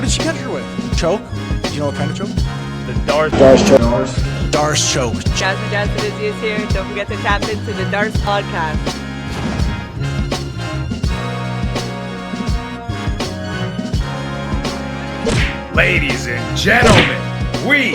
What did she catch her with? Choke? Do you know what kind of choke? The Darth choke. Darce choke. Jasmine is here. Don't forget to tap into the Darce podcast. Ladies and gentlemen, we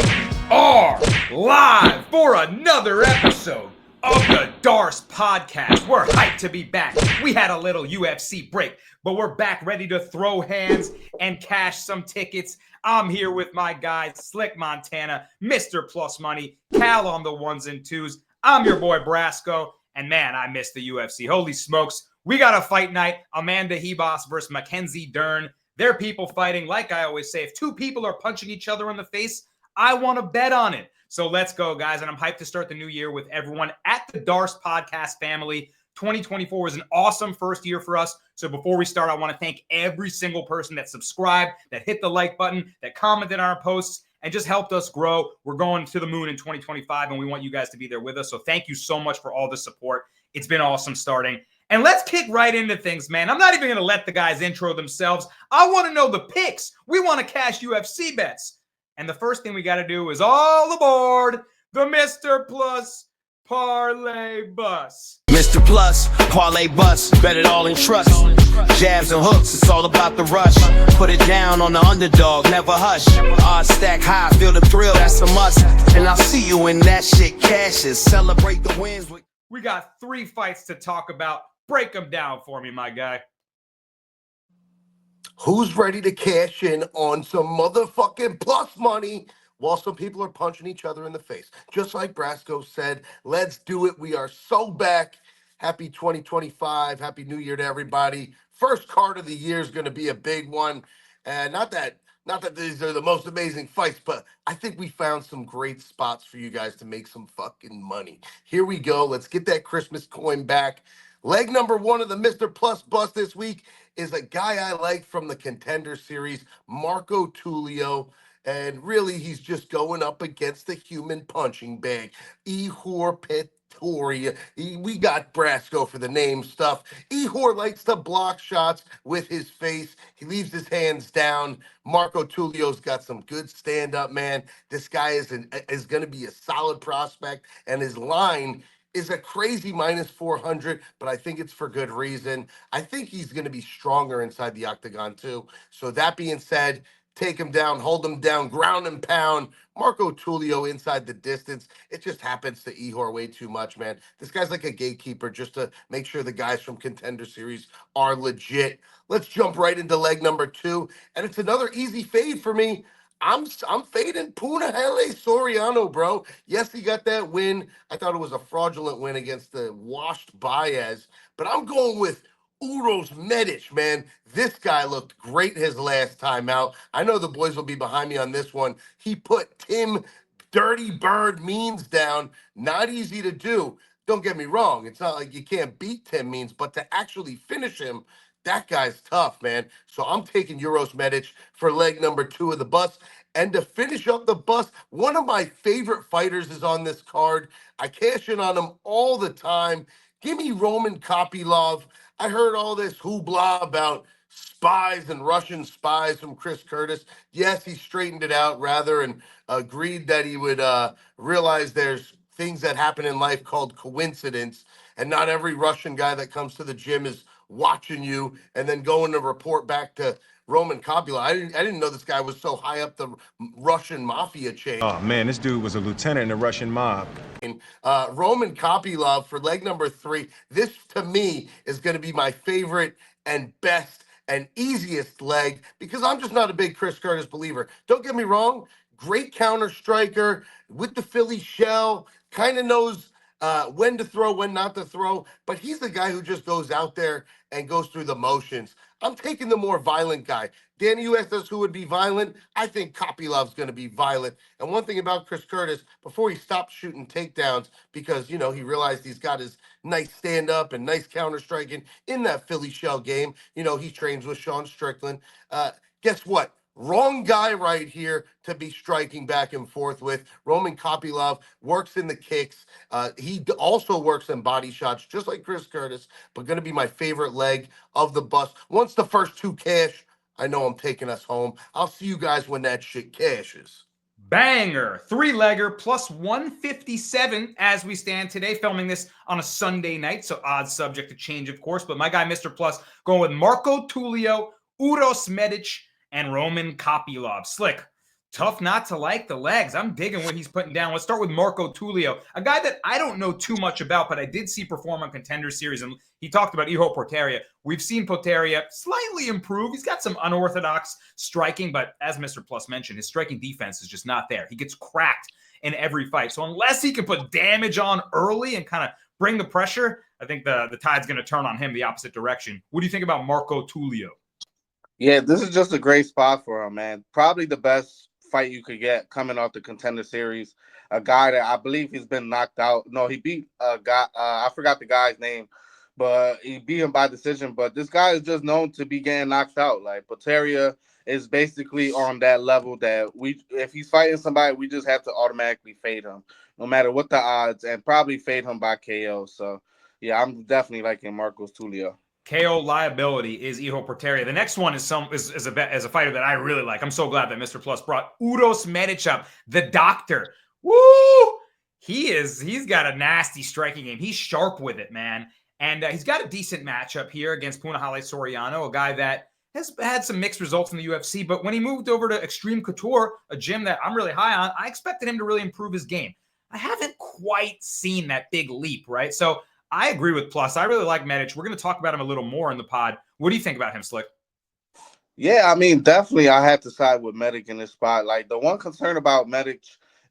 are live for another episode of the Darce podcast. We're hyped to be back. We had a little UFC break, but we're back ready to throw hands and cash some tickets. I'm here with my guys, Slick Montana, Mr. Plus Money, Cal on the ones and twos. I'm your boy Brasco, and man, I miss the UFC. Holy smokes, we got a fight night. Amanda Ribas versus Mackenzie Dern. They're people fighting. Like I always say, if two people are punching each other in the face, I want to bet on it. So let's go, guys. And I'm hyped to start the new year with everyone at the Darce podcast family. 2024 was an awesome first year for us. So before we start, I want to thank every single person that subscribed, that hit the like button, that commented on our posts, and just helped us grow. We're going to the moon in 2025, and we want you guys to be there with us. So thank you so much for all the support. It's been awesome starting. And let's kick right into things, man. I'm not even going to let the guys intro themselves. I want to know the picks. We want to cash UFC bets. And the first thing we got to do is all aboard the Mr. Plus Parlay Bus. Mr. Plus, Parlay Bus, bet it all in trust. Jabs and hooks, it's all about the rush. Put it down on the underdog, never hush. Odds stack high, feel the thrill, that's a must. And I'll see you when that shit cashes. Celebrate the wins. We got 3 fights to talk about. Break them down for me, my guy. Who's ready to cash in on some motherfucking plus money while some people are punching each other in the face? Just like Brasco said, let's do it. We are so back. Happy 2025. Happy New Year to everybody. First card of the year is going to be a big one. And not that these are the most amazing fights, but I think we found some great spots for you guys to make some fucking money. Here we go. Let's get that Christmas coin back. Leg number 1 of the Mr. Plus bust this week is a guy I like from the Contender Series, Marco Tulio. And really, he's just going up against the human punching bag, Ihor Pretoria. We got Brasco for the name stuff. Ihor likes to block shots with his face. He leaves his hands down. Marco Tulio's got some good stand-up, man. This guy is going to be a solid prospect, and his line is a crazy minus 400, but I think it's for good reason. I think he's going to be stronger inside the octagon too. So that being said, take him down, hold him down, ground and pound. Marco Tulio inside the distance. It just happens to Ihor way too much, man. This guy's like a gatekeeper just to make sure the guys from Contender Series are legit. Let's jump right into leg number 2, and it's another easy fade for me. I'm fading Punahele Soriano, bro. Yes, he got that win. I thought it was a fraudulent win against the washed Baez, but I'm going with Uros Medic, man. This guy looked great his last time out. I know the boys will be behind me on this one. He put Tim Dirty Bird Means down. Not easy to do. Don't get me wrong. It's not like you can't beat Tim Means, but to actually finish him, that guy's tough, man. So I'm taking Uros Medic for leg number 2 of the bus. And to finish up the bus, one of my favorite fighters is on this card. I cash in on him all the time. Give me Roman Kopylov. I heard all this hoopla about spies and Russian spies from Chris Curtis. Yes, he straightened it out rather and agreed that he would realize there's things that happen in life called coincidence. And not every Russian guy that comes to the gym is watching you and then going to report back to Roman Kopylov. I didn't know this guy was so high up the Russian mafia chain. Oh man, this dude was a lieutenant in the Russian mob. Roman Kopylov for leg number 3. This to me is going to be my favorite and best and easiest leg because I'm just not a big Chris Curtis believer. Don't get me wrong, great counter striker with the Philly shell, kind of knows when to throw, when not to throw, but he's the guy who just goes out there and goes through the motions. I'm taking the more violent guy. Danny, you asked us who would be violent. I think Kopylov's going to be violent. And one thing about Chris Curtis, before he stopped shooting takedowns, because, you know, he realized he's got his nice stand-up and nice counter-striking in that Philly shell game. You know, he trains with Sean Strickland. Guess what? Wrong guy right here to be striking back and forth with. Roman Kopylov works in the kicks. He also works in body shots, just like Chris Curtis, but going to be my favorite leg of the bus. Once the first 2 cash, I know I'm taking us home. I'll see you guys when that shit cashes. Banger, three-legger plus 157 as we stand today, filming this on a Sunday night, so odds subject to change, of course. But my guy, Mr. Plus, going with Marco Tulio, Uros Medic, and Roman Kopylov. Slick, tough not to like the legs. I'm digging what he's putting down. Let's start with Marco Tulio, a guy that I don't know too much about, but I did see perform on Contender Series, and he talked about Iho Porteria. We've seen Porteria slightly improve. He's got some unorthodox striking, but as Mr. Plus mentioned, his striking defense is just not there. He gets cracked in every fight. So unless he can put damage on early and kind of bring the pressure, I think the tide's going to turn on him the opposite direction. What do you think about Marco Tulio? Yeah, this is just a great spot for him, man. Probably the best fight you could get coming off the Contender Series. A guy that I believe he's been knocked out. No, he beat a guy. I forgot the guy's name, but he beat him by decision. But this guy is just known to be getting knocked out. Like Porteria is basically on that level that if he's fighting somebody, we just have to automatically fade him, no matter what the odds, and probably fade him by KO. So yeah, I'm definitely liking Marcos Tulio. KO liability is Iho Porteria. The next one is a fighter that I really like. I'm so glad that Mr. Plus brought Uros Medic up, the doctor. Woo! He's got a nasty striking game. He's sharp with it, man. And he's got a decent matchup here against Punahele Soriano, a guy that has had some mixed results in the UFC. But when he moved over to Extreme Couture, a gym that I'm really high on, I expected him to really improve his game. I haven't quite seen that big leap, right? So I agree with Plus. I really like Medic. We're going to talk about him a little more in the pod. What do you think about him, Slick? Yeah, I mean, definitely I have to side with Medic in this spot. Like, the one concern about Medic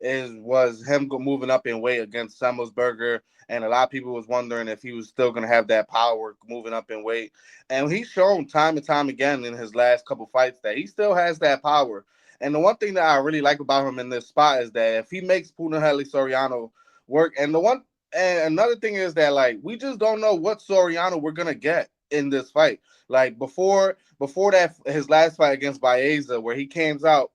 was him moving up in weight against Semmelsberger, and a lot of people was wondering if he was still going to have that power moving up in weight. And he's shown time and time again in his last couple fights that he still has that power. And the one thing that I really like about him in this spot is that if he makes Punahele Soriano work, and another thing is that, like, we just don't know what Soriano we're gonna get in this fight. Like before that, his last fight against Baeza, where he came out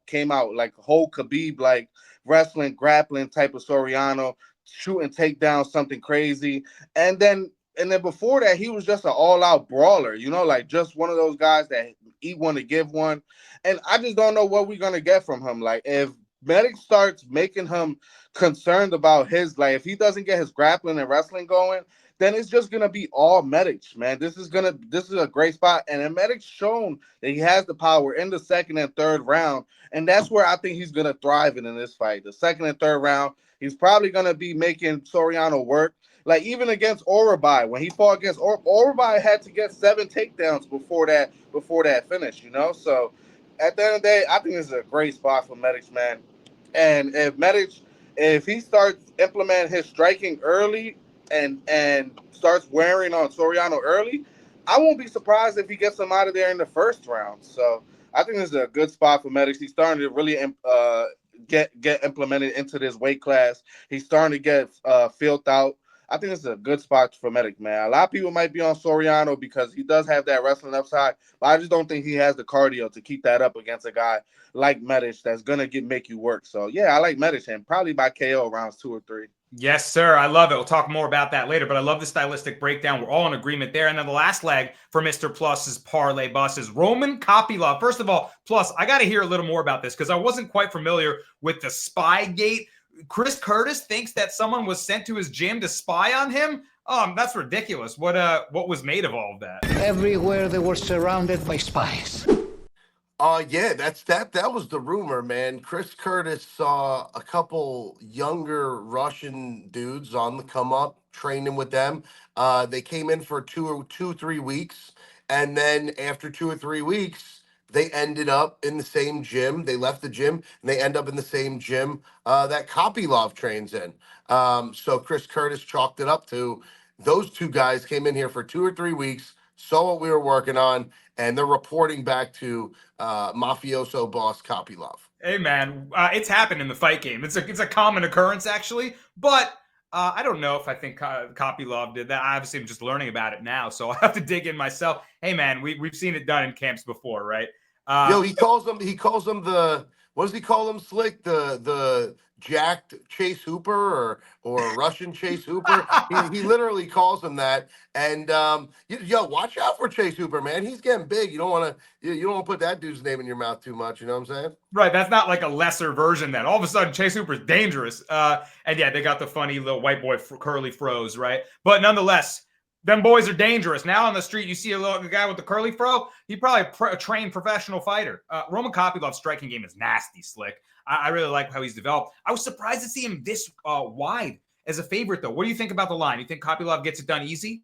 like a whole Khabib like wrestling, grappling type of Soriano, shooting takedown, something crazy, and then before that, he was just an all-out brawler, like just one of those guys that eat one to give one. And I just don't know what we're gonna get from him. Like, if Medic starts making him concerned about his, like, if he doesn't get his grappling and wrestling going, then it's just gonna be all Medic, man. This is a great spot, and Medic's shown that he has the power in the second and third round, and that's where I think he's gonna thrive in this fight. The second and third round, he's probably gonna be making Soriano work. Like, even against Uribai, when he fought against Uribai, had to get 7 takedowns before that finish, So at the end of the day, I think this is a great spot for Medic, man. And if he starts implementing his striking early and starts wearing on Soriano early, I won't be surprised if he gets him out of there in the first round. So I think this is a good spot for Medic. He's starting to really get implemented into this weight class. He's starting to get filled out. I think this is a good spot for Medic, man. A lot of people might be on Soriano because he does have that wrestling upside, but I just don't think he has the cardio to keep that up against a guy like Medic that's going to make you work. So, yeah, I like Medic, and probably by KO rounds 2 or 3. Yes, sir. I love it. We'll talk more about that later, but I love the stylistic breakdown. We're all in agreement there. And then the last leg for Mr. Plus's parlay bus is Roman Kopylov. First of all, Plus, I got to hear a little more about this because I wasn't quite familiar with the Spygate. Chris Curtis thinks that someone was sent to his gym to spy on him. That's ridiculous. What was made of all of that? Everywhere they were surrounded by spies. Yeah, that was the rumor, man. Chris Curtis saw a couple younger Russian dudes on the come up, training with them. They came in for 3 weeks, and then after 2 or 3 weeks, they ended up in the same gym. They left the gym, and they end up in the same gym that Kopylov trains in. So Chris Curtis chalked it up to those two guys came in here for 2 or 3 weeks, saw what we were working on, and they're reporting back to mafioso boss Kopylov. Hey, man, it's happened in the fight game. It's a common occurrence, actually, but I don't know if I think Kopylov did that. Obviously, I'm just learning about it now, so I have to dig in myself. Hey, man, we've seen it done in camps before, right? He calls them the what does he call him, Slick? The jacked Chase Hooper or Russian Chase Hooper. He literally calls him that. And yo, watch out for Chase Hooper, man. He's getting big. You don't want to put that dude's name in your mouth too much. You know what I'm saying? Right, that's not like a lesser version then. All of a sudden, Chase Hooper's dangerous. And yeah, they got the funny little white boy curly froze, right? But nonetheless, them boys are dangerous. Now on the street, you see a little guy with the curly fro, he probably a trained professional fighter. Roman Kopylov's striking game is nasty, Slick. I really like how he's developed. I was surprised to see him this wide as a favorite, though. What do you think about the line? You think Kopylov gets it done easy?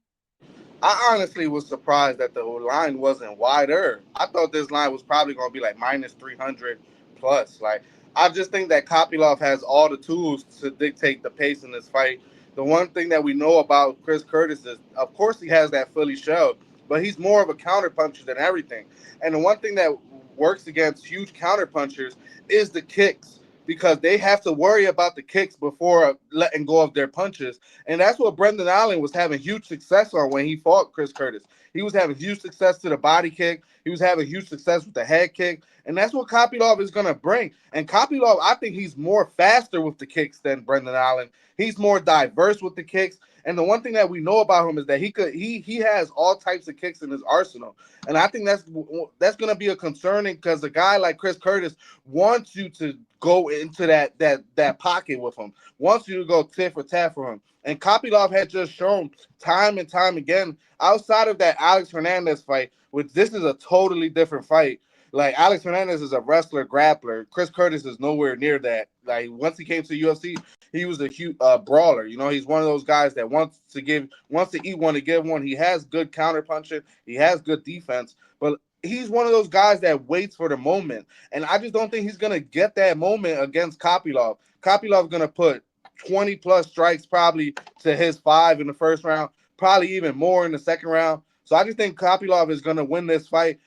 I honestly was surprised that the line wasn't wider. I thought this line was probably going to be like minus 300 plus. Like, I just think that Kopylov has all the tools to dictate the pace in this fight. The one thing that we know about Chris Curtis is, of course, he has that Philly shell, but he's more of a counterpuncher than everything. And the one thing that works against huge counterpunchers is the kicks, because they have to worry about the kicks before letting go of their punches. And that's what Brendan Allen was having huge success on when he fought Chris Curtis. He was having huge success to the body kick. He was having huge success with the head kick. And that's what Kopylov is going to bring. And Kopylov, I think he's more faster with the kicks than Brendan Allen. He's more diverse with the kicks. And the one thing that we know about him is that he has all types of kicks in his arsenal. And I think that's going to be a concerning, because a guy like Chris Curtis wants you to go into that pocket with him, wants you to go tit for tat for him. And Kopylov had just shown time and time again, outside of that Alex Hernandez fight, which this is a totally different fight. Like, Alex Hernandez is a wrestler, grappler. Chris Curtis is nowhere near that. Like, once he came to UFC, he was a huge brawler. You know, he's one of those guys that wants to eat one to give one. He has good counter punching. He has good defense. But he's one of those guys that waits for the moment. And I just don't think he's going to get that moment against Kopylov. Kopylov's going to put 20-plus strikes probably to his 5 in the first round, probably even more in the second round. So I just think Kopylov is going to win this fight.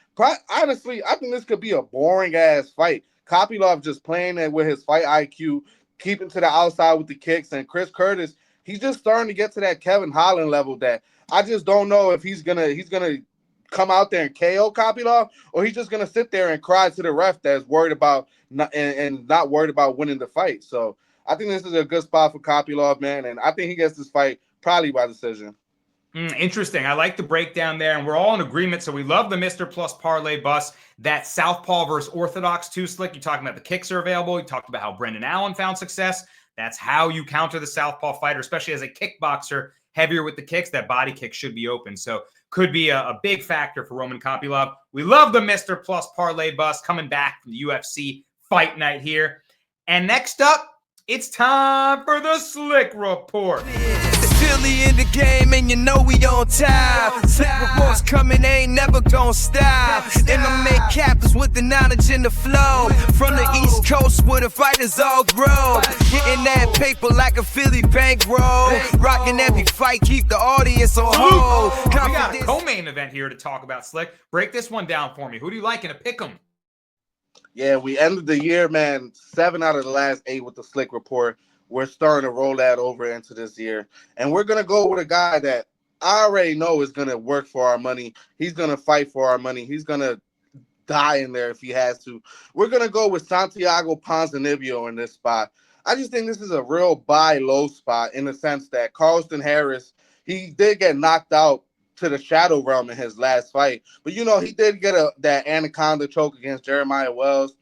Honestly, I think this could be a boring-ass fight. Kopylov just playing it with his fight IQ, keeping to the outside with the kicks. And Chris Curtis, he's just starting to get to that Kevin Holland level that I just don't know if he's gonna come out there and KO Kopylov, or he's just gonna sit there and cry to the ref that's worried about not worried about winning the fight. So I think this is a good spot for Kopylov, man, and I think he gets this fight probably by decision. Interesting. I like the breakdown there, and we're all in agreement. So we love the Mr. Plus Parlay bus. That Southpaw versus Orthodox too, Slick. You're talking about the kicks are available. You talked about how Brendan Allen found success. That's how you counter the Southpaw fighter, especially as a kickboxer, heavier with the kicks. That body kick should be open. So could be a big factor for Roman Kopylov. We love the Mr. Plus Parlay bus coming back from the UFC fight night here. And next up, it's time for the Slick Report. Philly in the game, and you know we on time. Slick reports coming, ain't never gonna stop. MMA cappers with the knowledge and the flow. From the East Coast where the fighters all grow. Getting that paper like a Philly bankroll. Rocking every fight, keep the audience on hold. We got a co-main event here to talk about, Slick. Break this one down for me. Who do you like in a pick'em? Yeah, we ended the year, man, 7 out of the last 8 with the Slick Report. We're starting to roll that over into this year. And we're going to go with a guy that I already know is going to work for our money. He's going to fight for our money. He's going to die in there if he has to. We're going to go with Santiago Ponzinibbio in this spot. I just think this is a real buy low spot in the sense that Carlston Harris, he did get knocked out to the shadow realm in his last fight. But, you know, he did get that anaconda choke against Jeremiah Wells.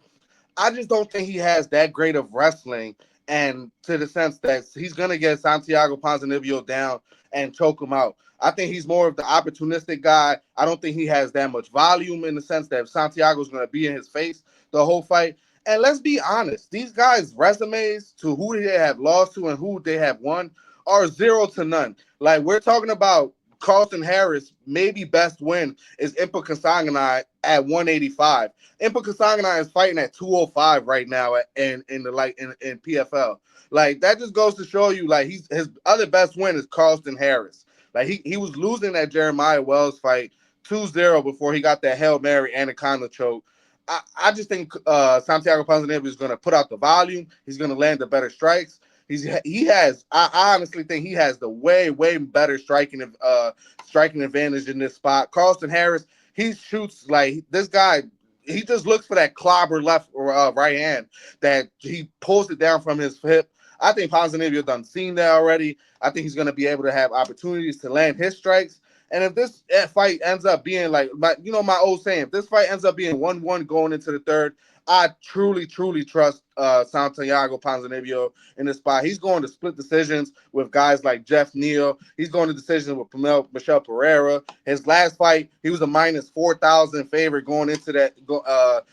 I just don't think he has that great of wrestling, and to the sense that he's going to get Santiago Ponzinibbio down and choke him out. I think he's more of the opportunistic guy. I don't think he has that much volume in the sense that Santiago's going to be in his face the whole fight. And let's be honest, these guys' resumes to who they have lost to and who they have won are 0 to none. Like, we're talking about Carlston Harris, maybe best win is Impa Kasanganay at 185. Impa Kasanganay is fighting at 205 right now in PFL. Like, that just goes to show you, like, his other best win is Carlston Harris. Like, he was losing that Jeremiah Wells fight 2-0 before he got that Hail Mary anaconda choke. I just think Santiago Ponzinibbio is going to put out the volume. He's going to land the better strikes. I honestly think he has the way better striking advantage in this spot. Carlston Harris, he shoots like this guy. he just looks for that clobber left or right hand that he pulls it down from his hip. I think Ponzinibbio done seen that already. I think he's going to be able to have opportunities to land his strikes. And if this fight ends up being like my old saying, if this fight ends up being 1-1 going into the third, I truly trust Santiago Ponzinibbio in this spot. He's going to split decisions with guys like Jeff Neal. He's going to decisions with Michel Pereira. His last fight, he was a minus 4,000 favorite going into that,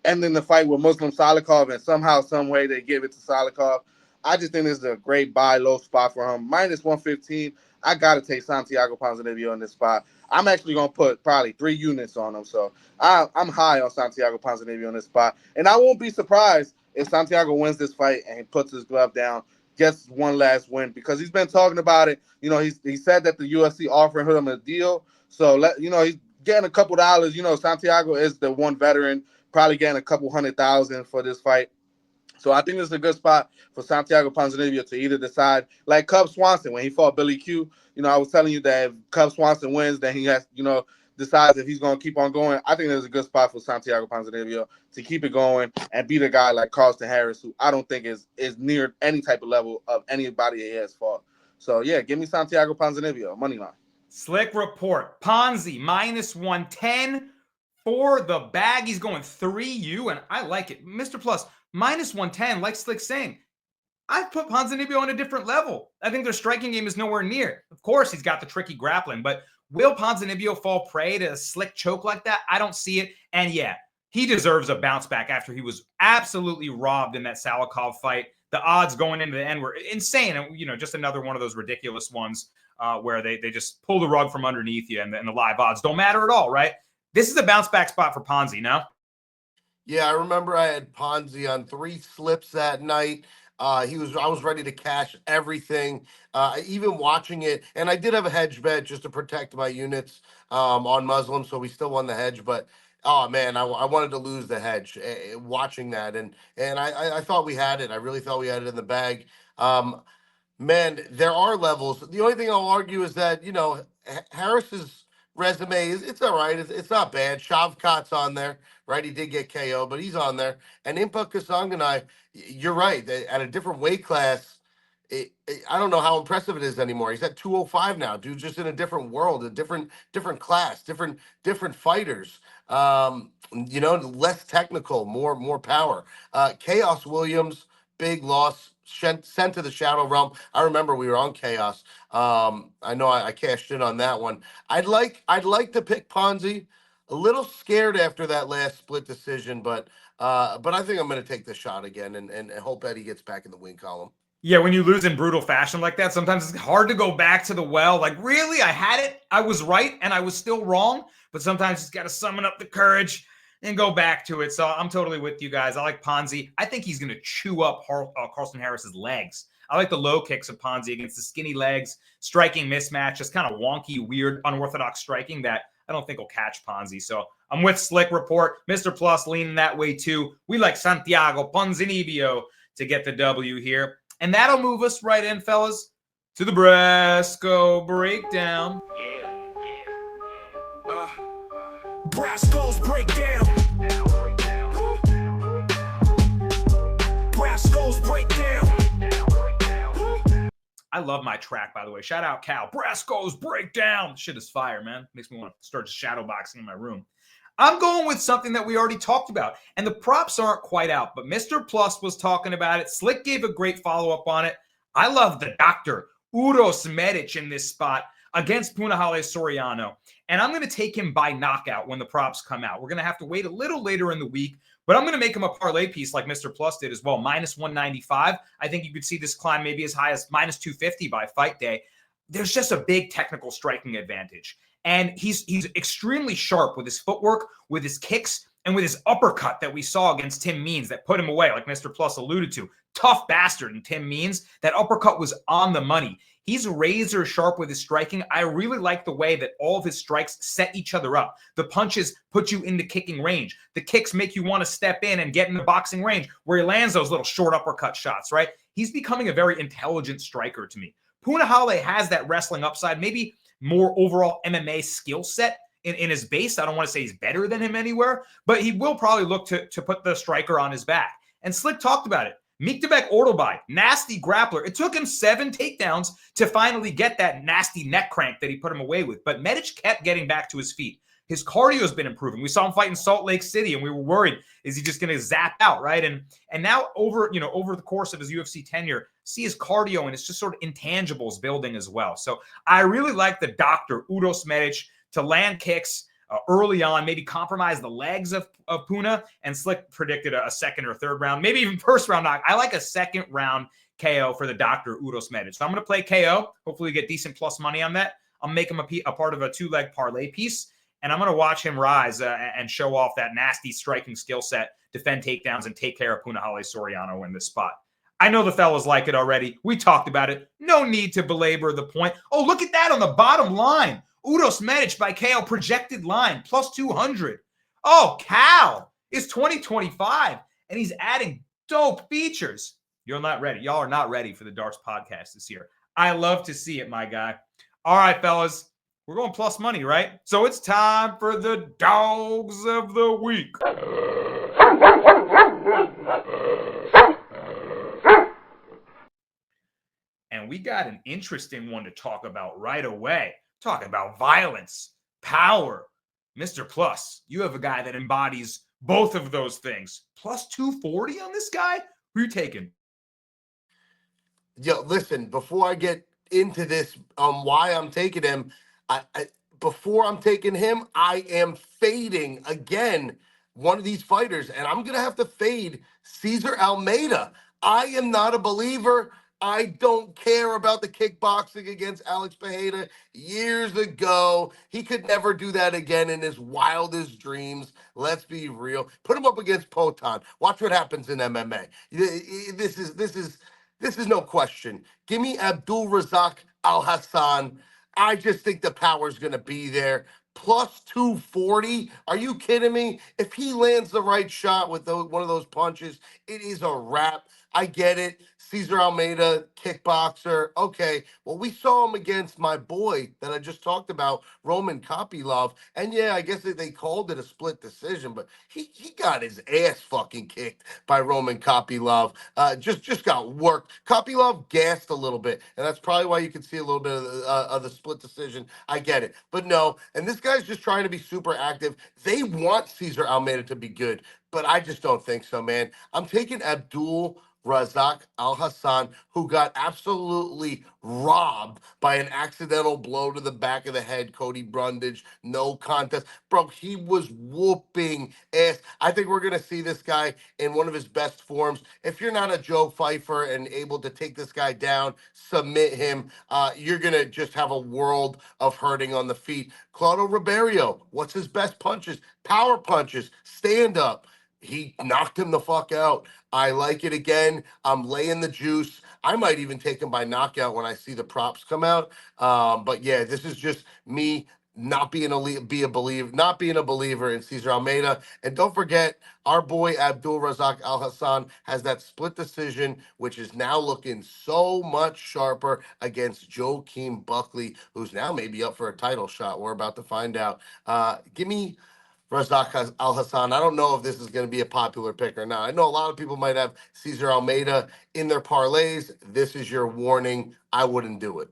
ending the fight with Muslim Salikov, and somehow, some way, they give it to Salikov. I just think this is a great buy low spot for him. Minus 115. I got to take Santiago Ponzinibbio in this spot. I'm actually going to put probably 3 units on him. So I'm high on Santiago Ponzinibbio in this spot. And I won't be surprised if Santiago wins this fight and he puts his glove down, gets one last win, because he's been talking about it. He said that the UFC offering him a deal. So, he's getting a couple dollars. Santiago is the one veteran, probably getting a couple $100,000 for this fight. So I think this is a good spot for Santiago Ponzinibbio to either decide, like Cub Swanson when he fought Billy Q. I was telling you that if Cub Swanson wins, then he has, decides if he's going to keep on going. I think there's a good spot for Santiago Ponzinibbio to keep it going and beat a guy like Carlston Harris, who I don't think is near any type of level of anybody he has fought. So, yeah, give me Santiago Ponzinibbio, money line. Slick report. Ponzi, minus 110 for the bag. He's going 3U, and I like it. Mr. Plus, minus 110, like Slick's saying, I've put Ponzinibbio on a different level. I think their striking game is nowhere near. Of course, he's got the tricky grappling, but will Ponzinibbio fall prey to a slick choke like that? I don't see it. And yeah, he deserves a bounce back after he was absolutely robbed in that Salikov fight. The odds going into the end were insane. And, just another one of those ridiculous ones where they just pull the rug from underneath you and the live odds don't matter at all, right? This is a bounce back spot for Ponzi, no? Yeah, I remember I had Ponzi on 3 slips that night. I was ready to cash everything, even watching it. And I did have a hedge bet just to protect my units on Muslim, so we still won the hedge. But oh man, I wanted to lose the hedge watching that, and I thought we had it. I really thought we had it in the bag. Man, there are levels. The only thing I'll argue is that Harris's resume it's all right. It's not bad. Shavkat's on there, right? He did get KO, but he's on there. And Impa Kasanganay, you're right. At a different weight class, I don't know how impressive it is anymore. He's at 205 now. Dude's just in a different world, a different class, different fighters. Less technical, more power. Chaos Williams, big loss, sent to the shadow realm. I remember we were on Chaos. I know I cashed in on that one. I'd like to pick Ponzi. A little scared after that last split decision, but I think I'm going to take the shot again and hope Eddie gets back in the win column. Yeah, when you lose in brutal fashion like that, sometimes it's hard to go back to the well. Like, really? I had it. I was right, and I was still wrong. But sometimes you just got to summon up the courage and go back to it. So I'm totally with you guys. I like Ponzi. I think he's going to chew up Carlston Harris's legs. I like the low kicks of Ponzi against the skinny legs, striking mismatch, just kind of wonky, weird, unorthodox striking that I don't think will catch Ponzi. So I'm with Slick Report. Mr. Plus leaning that way too. We like Santiago Ponzinibbio to get the W here. And that'll move us right in, fellas, to the Brasco Breakdown. Brasco's Breakdown. Brasco's Breakdown. I love my track, by the way. Shout out Cal. Brasco's Breakdown. Shit is fire, man. Makes me want to start shadowboxing in my room. I'm going with something that we already talked about, and the props aren't quite out, but Mr. Plus was talking about it. Slick gave a great follow-up on it. I love the doctor, Uros Medic, in this spot against Punahele Soriano, and I'm going to take him by knockout when the props come out. We're going to have to wait a little later in the week, but I'm going to make him a parlay piece like Mr. Plus did as well, minus 195. I think you could see this climb maybe as high as minus 250 by fight day. There's just a big technical striking advantage. And he's extremely sharp with his footwork, with his kicks, and with his uppercut that we saw against Tim Means that put him away, like Mr. Plus alluded to. Tough bastard in Tim Means. That uppercut was on the money. He's razor sharp with his striking. I really like the way that all of his strikes set each other up. The punches put you into kicking range. The kicks make you want to step in and get in the boxing range where he lands those little short uppercut shots, right? He's becoming a very intelligent striker to me. Punahele has that wrestling upside, maybe more overall MMA skill set in his base. I don't want to say he's better than him anywhere, but he will probably look to put the striker on his back. And Slick talked about it. Miktabek Ordobai, nasty grappler. It took him 7 takedowns to finally get that nasty neck crank that he put him away with. But Medic kept getting back to his feet. His cardio has been improving. We saw him fight in Salt Lake City, and we were worried, is he just going to zap out, right? And now over the course of his UFC tenure, see his cardio and it's just sort of intangibles building as well. So I really like the doctor, Udos Medic, to land kicks early on, maybe compromise the legs of Puna, and Slick predicted a second or third round, maybe even first round knock. I like a second round KO for the doctor, Udos Medic. So I'm going to play KO. Hopefully we get decent plus money on that. I'll make him a part of a 2-leg parlay piece. And I'm going to watch him rise and show off that nasty striking skill set, defend takedowns, and take care of Punahele Soriano in this spot. I know the fellas like it already. We talked about it. No need to belabor the point. Oh, look at that on the bottom line. Udos Medic by KO projected line, plus 200. Oh, Cal is 2025, and he's adding dope features. You're not ready. Y'all are not ready for the Darts podcast this year. I love to see it, my guy. All right, fellas. We're going plus money, right? So it's time for the dogs of the week. And we got an interesting one to talk about right away. Talk about violence, power. Mr. Plus, you have a guy that embodies both of those things. Plus 240 on this guy? Who are you taking? Yo, listen, before I get into this, why I'm taking him, before I'm taking him, I am fading again one of these fighters, and I'm gonna have to fade Cesar Almeida. I am not a believer. I don't care about the kickboxing against Alex Pereira years ago. He could never do that again in his wildest dreams. Let's be real. Put him up against Potan. Watch what happens in MMA. This is no question. Give me Abdul Razak Al Hassan. I just think the power's going to be there. Plus 240? Are you kidding me? If he lands the right shot with one of those punches, it is a wrap. I get it. Cesar Almeida, kickboxer. Okay, well, we saw him against my boy that I just talked about, Roman Kopylov. And yeah, I guess they called it a split decision, but he got his ass fucking kicked by Roman Kopylov. Just got worked. Kopylov gassed a little bit, and that's probably why you can see a little bit of the split decision. I get it. But no, and this guy's just trying to be super active. They want Cesar Almeida to be good, but I just don't think so, man. I'm taking Abdul Razak Al Hassan, who got absolutely robbed by an accidental blow to the back of the head. Cody Brundage, no contest. Bro, he was whooping ass. I think we're going to see this guy in one of his best forms. If you're not a Joe Pfeiffer and able to take this guy down, submit him, you're going to just have a world of hurting on the feet. Claudio Ribeiro, what's his best punches? Power punches, stand up. He knocked him the fuck out. I like it again. I'm laying the juice. I might even take him by knockout when I see the props come out. But yeah, this is just me not being a believer in Cesar Almeida. And don't forget, our boy Abdul Razak Al Hassan has that split decision, which is now looking so much sharper against Joaquin Buckley, who's now maybe up for a title shot. We're about to find out. Give me Razak Al Hassan. I don't know if this is going to be a popular pick or not. I know a lot of people might have Cesar Almeida in their parlays. This is your warning. I wouldn't do it.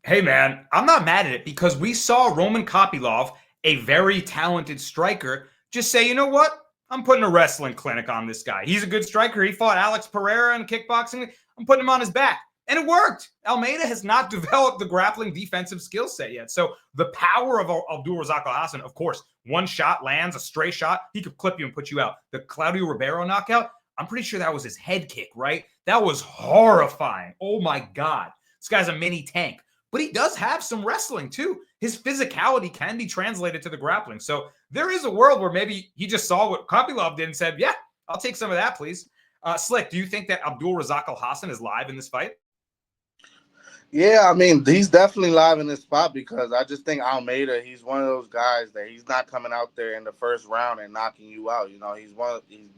Hey, man, I'm not mad at it because we saw Roman Kopylov, a very talented striker, just say, you know what? I'm putting a wrestling clinic on this guy. He's a good striker. He fought Alex Pereira in kickboxing. I'm putting him on his back. And it worked. Almeida has not developed the grappling defensive skill set yet. So the power of Abdul Razak Al Hassan, of course, one shot lands, a stray shot, he could clip you and put you out. The Claudio Ribeiro knockout, I'm pretty sure that was his head kick, right? That was horrifying. Oh, my God. This guy's a mini tank. But he does have some wrestling, too. His physicality can be translated to the grappling. So there is a world where maybe he just saw what Kopylov did and said, yeah, I'll take some of that, please. Slick, do you think that Abdul Razak Al Hassan is live in this fight? Yeah, I mean, he's definitely live in this spot because I just think Almeida, he's one of those guys that he's not coming out there in the first round and knocking you out. You know, he's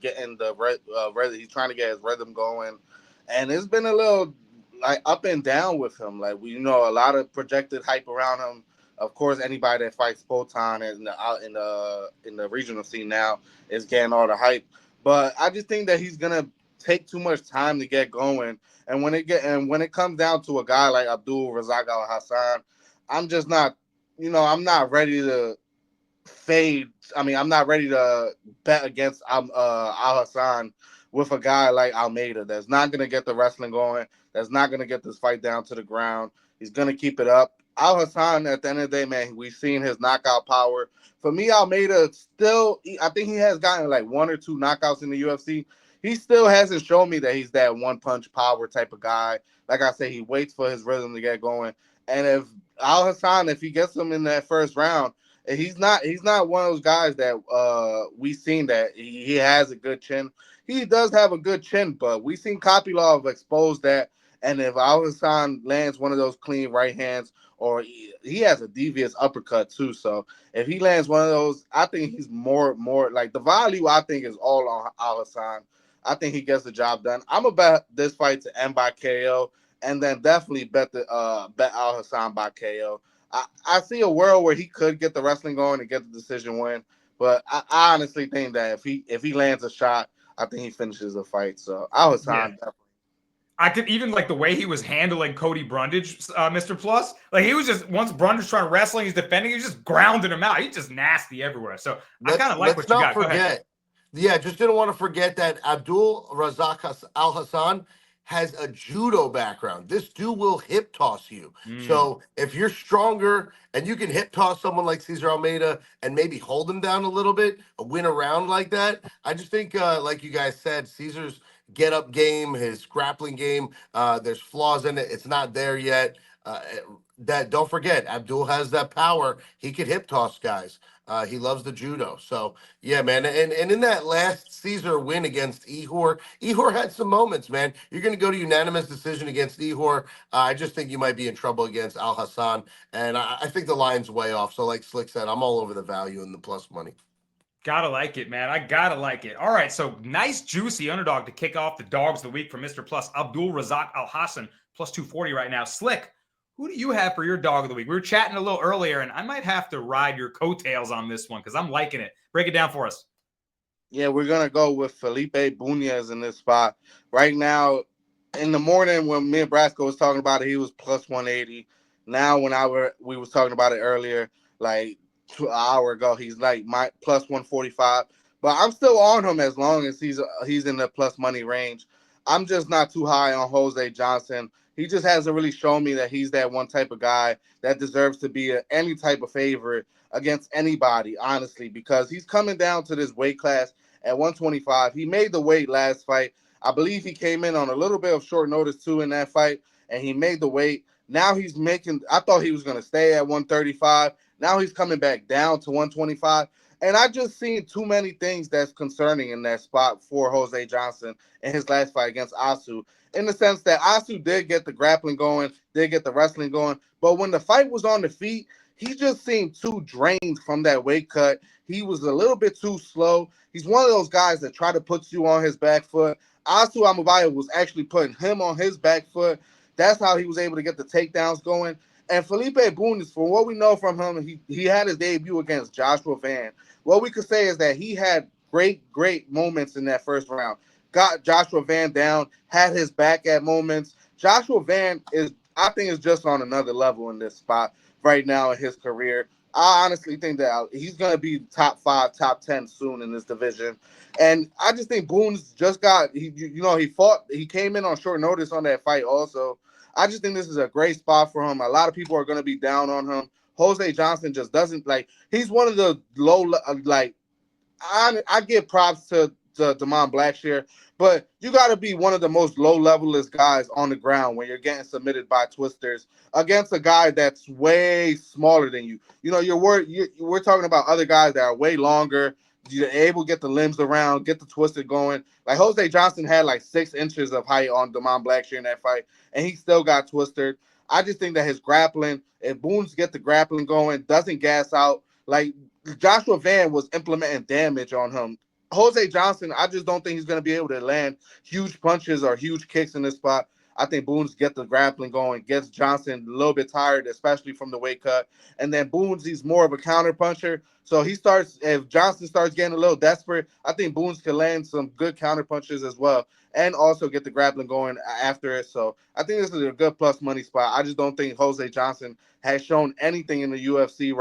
getting he's trying to get his rhythm going. And it's been a little like up and down with him. Like, a lot of projected hype around him Of course, anybody that fights Potan in the regional scene now is getting all the hype. But I just think that he's gonna take too much time to get going. And when it comes down to a guy like Abdul Razak Al Hassan, I'm just not, I'm not ready to fade. I mean, I'm not ready to bet against Al Hassan with a guy like Almeida that's not going to get the wrestling going, that's not going to get this fight down to the ground. He's going to keep it up. Al Hassan, at the end of the day, man, we've seen his knockout power. For me, Almeida still, I think he has gotten like one or two knockouts in the UFC. He still hasn't shown me that he's that one punch power type of guy. Like I say, he waits for his rhythm to get going. And if Al Hassan, if he gets him in that first round, and he's not one of those guys that we've seen that he has a good chin. He does have a good chin, but we've seen Kopylov expose that. And if Al Hassan lands one of those clean right hands, or he has a devious uppercut too. So if he lands one of those, I think he's more like the value. I think is all on Al Hassan. I think he gets the job done. I'm gonna bet this fight to end by KO, and then definitely bet Al Hassan by KO. I see a world where he could get the wrestling going and get the decision win, but I honestly think that if he lands a shot, I think he finishes the fight. So Al Hassan definitely. I could even like the way he was handling Cody Brundage, Mr. Plus. Like he was just once Brundage trying to wrestle, he's defending, he's just grounding him out. He's just nasty everywhere. So I kind of like what you got. Go ahead. Yeah, just didn't want to forget that Abdul Razak Al Hassan has a judo background. This dude will hip toss you. So if you're stronger and you can hip toss someone like Cesar Almeida and maybe hold him down a little bit, win a round like that, I just think, like you guys said, Cesar's get up game, his grappling game, there's flaws in it. It's not there yet. That don't forget, Abdul has that power. He could hip toss guys. He loves the judo. So yeah, man. And in that last Caesar win against Ihor had some moments, man. You're gonna go to unanimous decision against Ihor. I just think you might be in trouble against Al Hassan. And I think the line's way off. So like Slick said, I'm all over the value and the plus money. Gotta like it, man. I gotta like it. All right, so nice juicy underdog to kick off the dogs of the week for Mr. Plus, Abdul Razak Al Hassan, plus 240 right now. Slick, who do you have for your dog of the week? We were chatting a little earlier, and I might have to ride your coattails on this one because I'm liking it. Break it down for us. Yeah, we're gonna go with Felipe Bunez in this spot. Right now, in the morning when me and Brasco was talking about it, he was plus 180. Now when we was talking about it earlier, like an hour ago, he's like my plus 145. But I'm still on him as long as he's in the plus money range. I'm just not too high on Jose Johnson. He just hasn't really shown me that he's that one type of guy that deserves to be any type of favorite against anybody, honestly, because he's coming down to this weight class at 125. He made the weight last fight. I believe he came in on a little bit of short notice too in that fight, and he made the weight. Now he's making, I thought he was going to stay at 135. Now he's coming back down to 125. And I just seen too many things that's concerning in that spot for Jose Johnson in his last fight against Asu, in the sense that Asu did get the grappling going, did get the wrestling going. But when the fight was on the feet, he just seemed too drained from that weight cut. He was a little bit too slow. He's one of those guys that try to put you on his back foot. Asu Amabaya was actually putting him on his back foot. That's how he was able to get the takedowns going. And Felipe Bunez, for what we know from him, he had his debut against Joshua Van. What we could say is that he had great moments in that first round. Got Joshua Van down, had his back at moments. Joshua Van I think, is just on another level in this spot right now in his career. I honestly think that he's going to be top 5, top 10 soon in this division. And I just think Boone's just he came in on short notice on that fight also. I just think this is a great spot for him. A lot of people are going to be down on him. Jose Johnson just doesn't he's one of the low, I give props to Damon Blackshear, but you got to be one of the most low-levelest guys on the ground when you're getting submitted by twisters against a guy that's way smaller than you. You know, we're talking about other guys that are way longer. You're able to get the limbs around, get the twister going. Like Jose Johnson had 6 inches of height on Damon Blackshear in that fight, and he still got twisted. I just think that his grappling, if Boone's get the grappling going, doesn't gas out, Joshua Van was implementing damage on him. Jose Johnson, I just don't think he's going to be able to land huge punches or huge kicks in this spot. I think Boone's get the grappling going, gets Johnson a little bit tired, especially from the weight cut. And then Boone's, he's more of a counter puncher. So if Johnson starts getting a little desperate, I think Boone's can land some good counter punches as well and also get the grappling going after it. So I think this is a good plus money spot. I just don't think Jose Johnson has shown anything in the UFC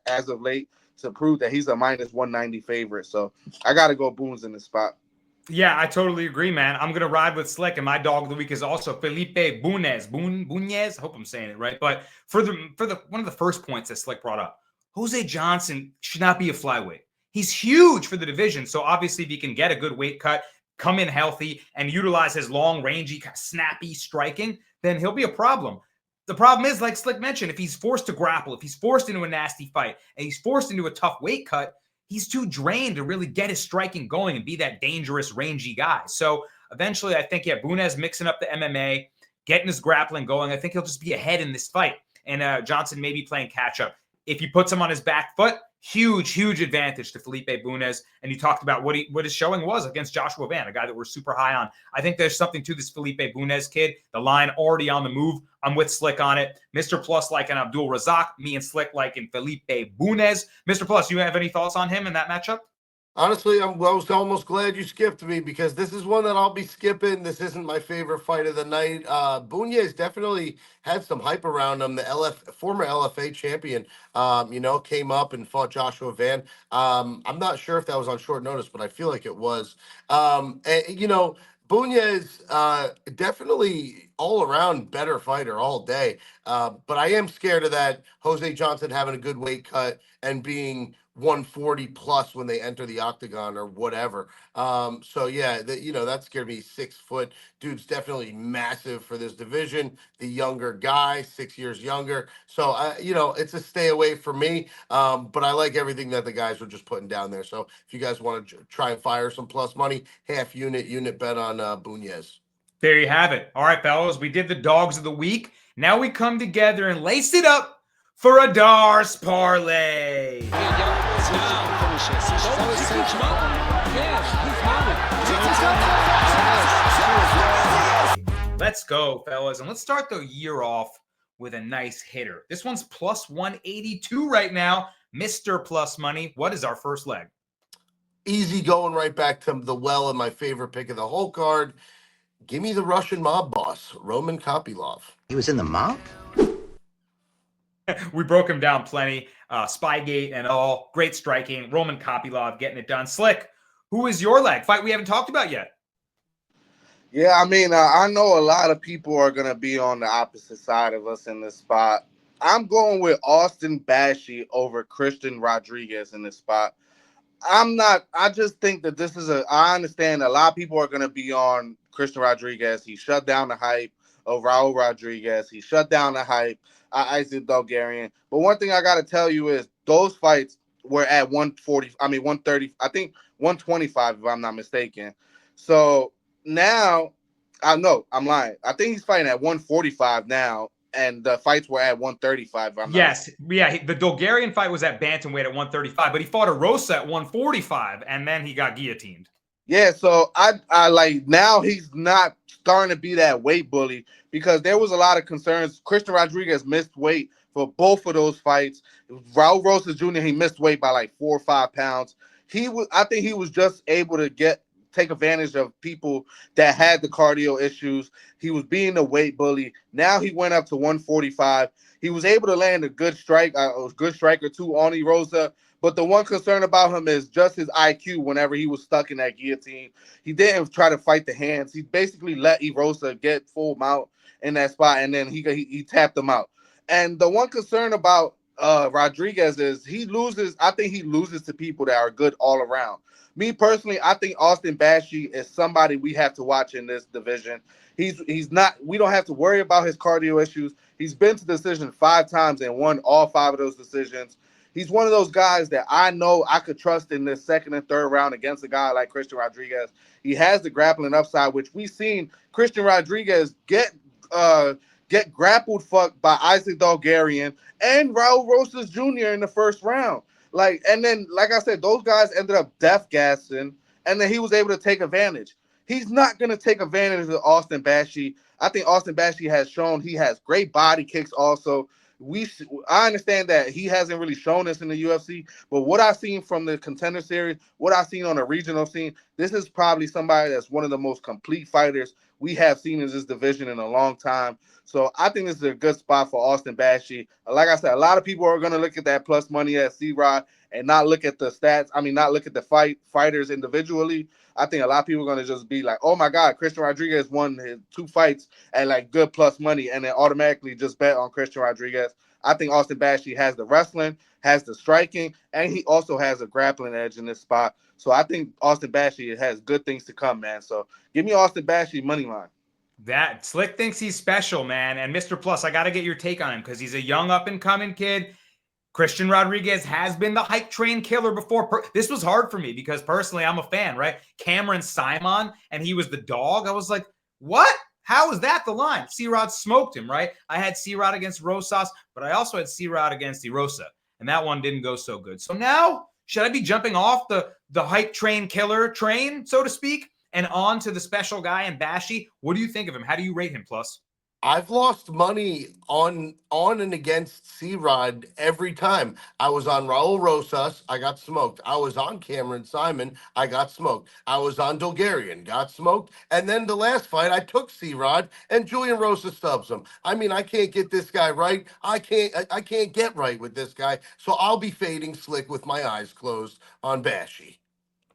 as of late to prove that he's a minus 190 favorite. So I got to go Boone's in this spot. Yeah, I totally agree, man. I'm gonna ride with Slick, and my dog of the week is also Felipe Bunez. I hope I'm saying it right. But for the one of the first points that Slick brought up, Jose Johnson should not be a flyweight. He's huge for the division, so obviously if he can get a good weight cut, come in healthy, and utilize his long, rangy, snappy striking, then he'll be a problem. The problem is, like Slick mentioned, if he's forced to grapple, if he's forced into a nasty fight, and he's forced into a tough weight cut, he's too drained to really get his striking going and be that dangerous, rangy guy. So eventually, I think, Bunez mixing up the MMA, getting his grappling going. I think he'll just be ahead in this fight. And Johnson may be playing catch up. If he puts him on his back foot, huge advantage to Felipe Bunez. And you talked about what his showing was against Joshua Van, a guy that we're super high on. I think there's something to this Felipe Bunez kid. The line already on the move. I'm with Slick on it. Mr. Plus like an Abdul Razak. Me and Slick like in Felipe Bunez. Mr. Plus, you have any thoughts on him in that matchup? Honestly, I was almost glad you skipped me because this is one that I'll be skipping. This isn't my favorite fight of the night. Bunez definitely had some hype around him. The former LFA champion, came up and fought Joshua Van. I'm not sure if that was on short notice, but I feel like it was. Bunez, definitely all around better fighter all day. But I am scared of that Jose Johnson having a good weight cut and being 140 plus when they enter the octagon or whatever. That scared me. 6 foot dude's definitely massive for this division. The younger guy, 6 years younger. So it's a stay away for me. But I like everything that the guys were just putting down there. So if you guys want to try and fire some plus money, half unit bet on Bunez. There you have it. All right, fellas, we did the dogs of the week. Now we come together and lace it up for a Dars parlay. Let's go, fellas. And let's start the year off with a nice hitter. This one's plus 182 right now. Mr. Plus Money. What is our first leg? Easy going right back to the well and my favorite pick of the whole card. Give me the Russian mob boss, Roman Kopylov. He was in the mob? We broke him down plenty. Spygate and all. Great striking. Roman Kopylov getting it done. Slick, who is your leg? Fight we haven't talked about yet. Yeah, I mean, I know a lot of people are going to be on the opposite side of us in this spot. I'm going with Austin Bashi over Christian Rodriguez in this spot. I just think that I understand a lot of people are going to be on Christian Rodriguez. He shut down the hype of Raul Rodriguez. He shut down the hype. Isaac Bulgarian. But one thing I got to tell you is those fights were at 130, I think 125 if I'm not mistaken. So now, I'm lying. I think he's fighting at 145 now, and the fights were at 135. The Bulgarian fight was at bantamweight at 135, but he fought a Rosa at 145, and then he got guillotined. Yeah, so I like now he's not starting to be that weight bully because there was a lot of concerns. Christian Rodriguez missed weight for both of those fights. Raul Rosas Jr., he missed weight by like 4 or 5 pounds. I think he was just able to take advantage of people that had the cardio issues. He was being a weight bully. Now he went up to 145. He was able to land a good strike, a good strike or two on Erosa. But the one concern about him is just his IQ whenever he was stuck in that guillotine. He didn't try to fight the hands. He basically let Erosa get full mount in that spot, and then he tapped him out. And the one concern about Rodriguez is I think he loses to people that are good all around. Me personally, I think Austin Bashi is somebody we have to watch in this division. He's not. We don't have to worry about his cardio issues. He's been to decision 5 times and won all 5 of those decisions. He's one of those guys that I know I could trust in the second and third round against a guy like Christian Rodriguez. He has the grappling upside, which we've seen Christian Rodriguez get grappled fucked by Isaac Bulgarian and Raul Rosas Jr. in the first round. And then, like I said, those guys ended up death gassing, and then he was able to take advantage. he's not going to take advantage of Austin Bashi. I think Austin Bashi has shown he has great body kicks also. I understand that he hasn't really shown this in the UFC, but what I've seen from the Contender Series, what I've seen on the regional scene, this is probably somebody that's one of the most complete fighters we have seen in this division in a long time. So I think this is a good spot for Austin Bashi. Like I said, a lot of people are going to look at that plus money at C-Rod and not look at the stats. I mean, not look at the fighters individually. I think a lot of people are going to just be like, oh my God, Christian Rodriguez won his 2 fights at like good plus money and then automatically just bet on Christian Rodriguez. I think Austin Bashi has the wrestling, has the striking, and he also has a grappling edge in this spot. So I think Austin Bashi has good things to come, man. So give me Austin Bashi money line. That Slick thinks he's special, man. And Mr. Plus, I got to get your take on him because he's a young up-and-coming kid. Christian Rodriguez has been the hype train killer before. This was hard for me because personally, I'm a fan, right? Cameron Simon, and he was the dog. I was like, what? How is that the line? C-Rod smoked him, right? I had C-Rod against Rosas, but I also had C-Rod against Erosa, and that one didn't go so good. So now, should I be jumping off the hype train killer train, so to speak, and on to the special guy and Bashi? What do you think of him? How do you rate him, Plus? I've lost money on and against C-Rod every time. I was on Raul Rosas, I got smoked. I was on Cameron Simon, I got smoked. I was on Dolgarian, got smoked. And then the last fight, I took C-Rod, and Julian Rosa stubs him. I mean, I can't get this guy right. I can't get right with this guy. So I'll be fading Slick with my eyes closed on Bashi.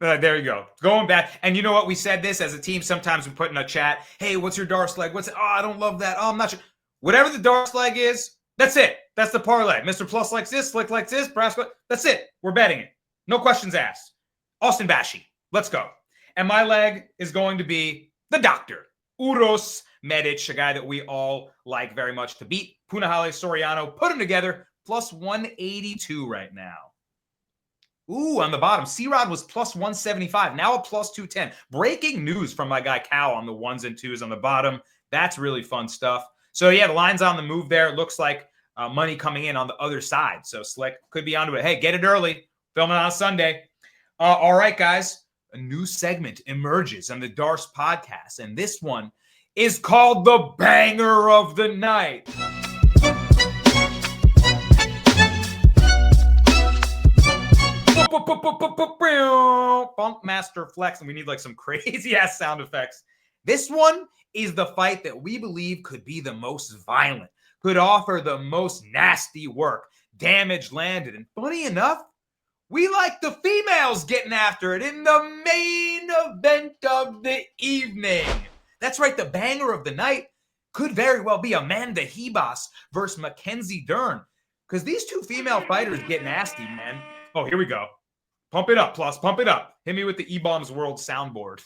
There you go. Going back. And you know what? We said this as a team. Sometimes we put in a chat, hey, what's your Darce leg? What's it? Oh, I don't love that. Oh, I'm not sure. Whatever the Darce leg is, that's it. That's the parlay. Mr. Plus likes this, Slick likes this, Brasco. That's it. We're betting it. No questions asked. Austin Bashi. Let's go. And my leg is going to be the doctor. Uros Medic, a guy that we all like very much to beat. Punahele Soriano. Put them together. Plus 182 right now. Ooh, on the bottom, C-Rod was plus 175, now a plus 210. Breaking news from my guy Cal on the 1s and 2s on the bottom. That's really fun stuff. So, yeah, the line's on the move there. It looks like money coming in on the other side. So, Slick could be onto it. Hey, get it early. Filming on Sunday. All right, guys. A new segment emerges on the Darce podcast, and this one is called the Banger of the Night. Funkmaster Flex, and we need like some crazy ass sound effects. This one is the fight that we believe could be the most violent, could offer the most nasty work, damage landed, and funny enough, we like the females getting after it in the main event of the evening. That's right, the banger of the night could very well be Amanda Ribas versus Mackenzie Dern, because these two female fighters get nasty, man. Oh, here we go. Pump it up, Plus. Pump it up. Hit me with the E-Bombs World soundboard.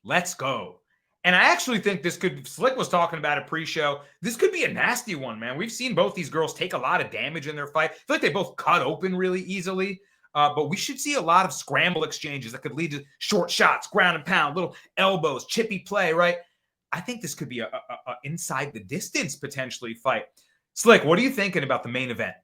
Let's go. And I actually think this could, Slick was talking about it pre-show, this could be a nasty one, man. We've seen both these girls take a lot of damage in their fight. I feel like they both cut open really easily. But we should see a lot of scramble exchanges that could lead to short shots, ground and pound, little elbows, chippy play, right? I think this could be a inside the distance potentially fight. Slick, what are you thinking about the main event?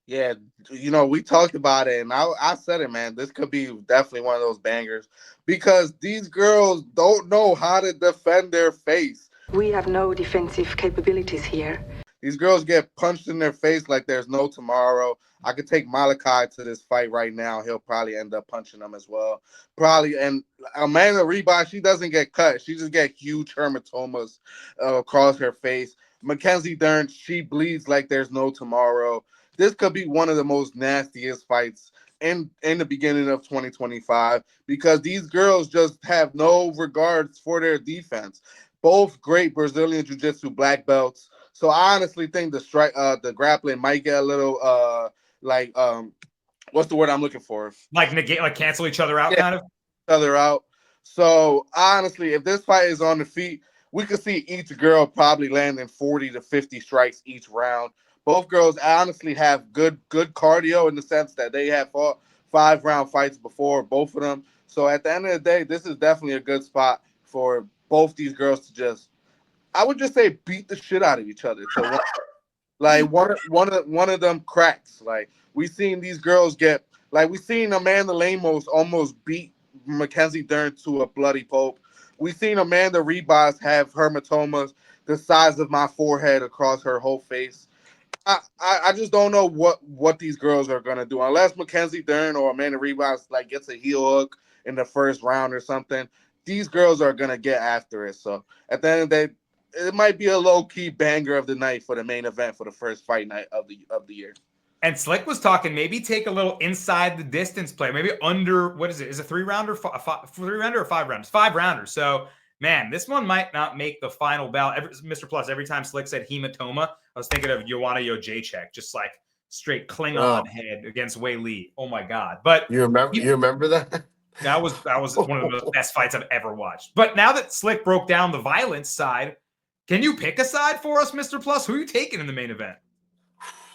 Yeah, we talked about it, and I said it, man. This could be definitely one of those bangers because these girls don't know how to defend their face. We have no defensive capabilities here. These girls get punched in their face like there's no tomorrow. I could take Malachi to this fight right now. He'll probably end up punching them as well. Probably. And Amanda Ribas, she doesn't get cut. She just get huge hematomas across her face. Mackenzie Dern, she bleeds like there's no tomorrow. This could be one of the most nastiest fights in the beginning of 2025 because these girls just have no regards for their defense. Both great Brazilian Jiu-Jitsu black belts. So I honestly think the grappling might get a little what's the word I'm looking for? Like negate, like cancel each other out, kind of. Each other out. So honestly, if this fight is on the feet, we could see each girl probably landing 40 to 50 strikes each round. Both girls honestly have good cardio in the sense that they have fought 5-round fights before, both of them. So at the end of the day, this is definitely a good spot for both these girls to just, I would just say, beat the shit out of each other. So like one of them cracks. Like we've seen these girls get Like we seen Amanda Lemos almost beat Mackenzie Dern to a bloody pulp. We seen Amanda Ribas have hematomas the size of my forehead across her whole face. I just don't know what these girls are gonna do unless Mackenzie Dern or Amanda Ribas like gets a heel hook in the first round or something. These girls are gonna get after it. So at the end of the day, it might be a low key banger of the night for the main event for the first fight night of the year. And Slick was talking maybe take a little inside the distance play, maybe under, what is it? Is it 3-rounder, 3-rounder or 5 rounders? 5 rounders. So, man, this one might not make the final bout. Mr. Plus, every time Slick said hematoma, I was thinking of Joanna Jacek, just like straight Klingon head against Wei Li. Oh my God! But you remember that? That was one of the best fights I've ever watched. But now that Slick broke down the violence side, can you pick a side for us, Mr. Plus? Who are you taking in the main event?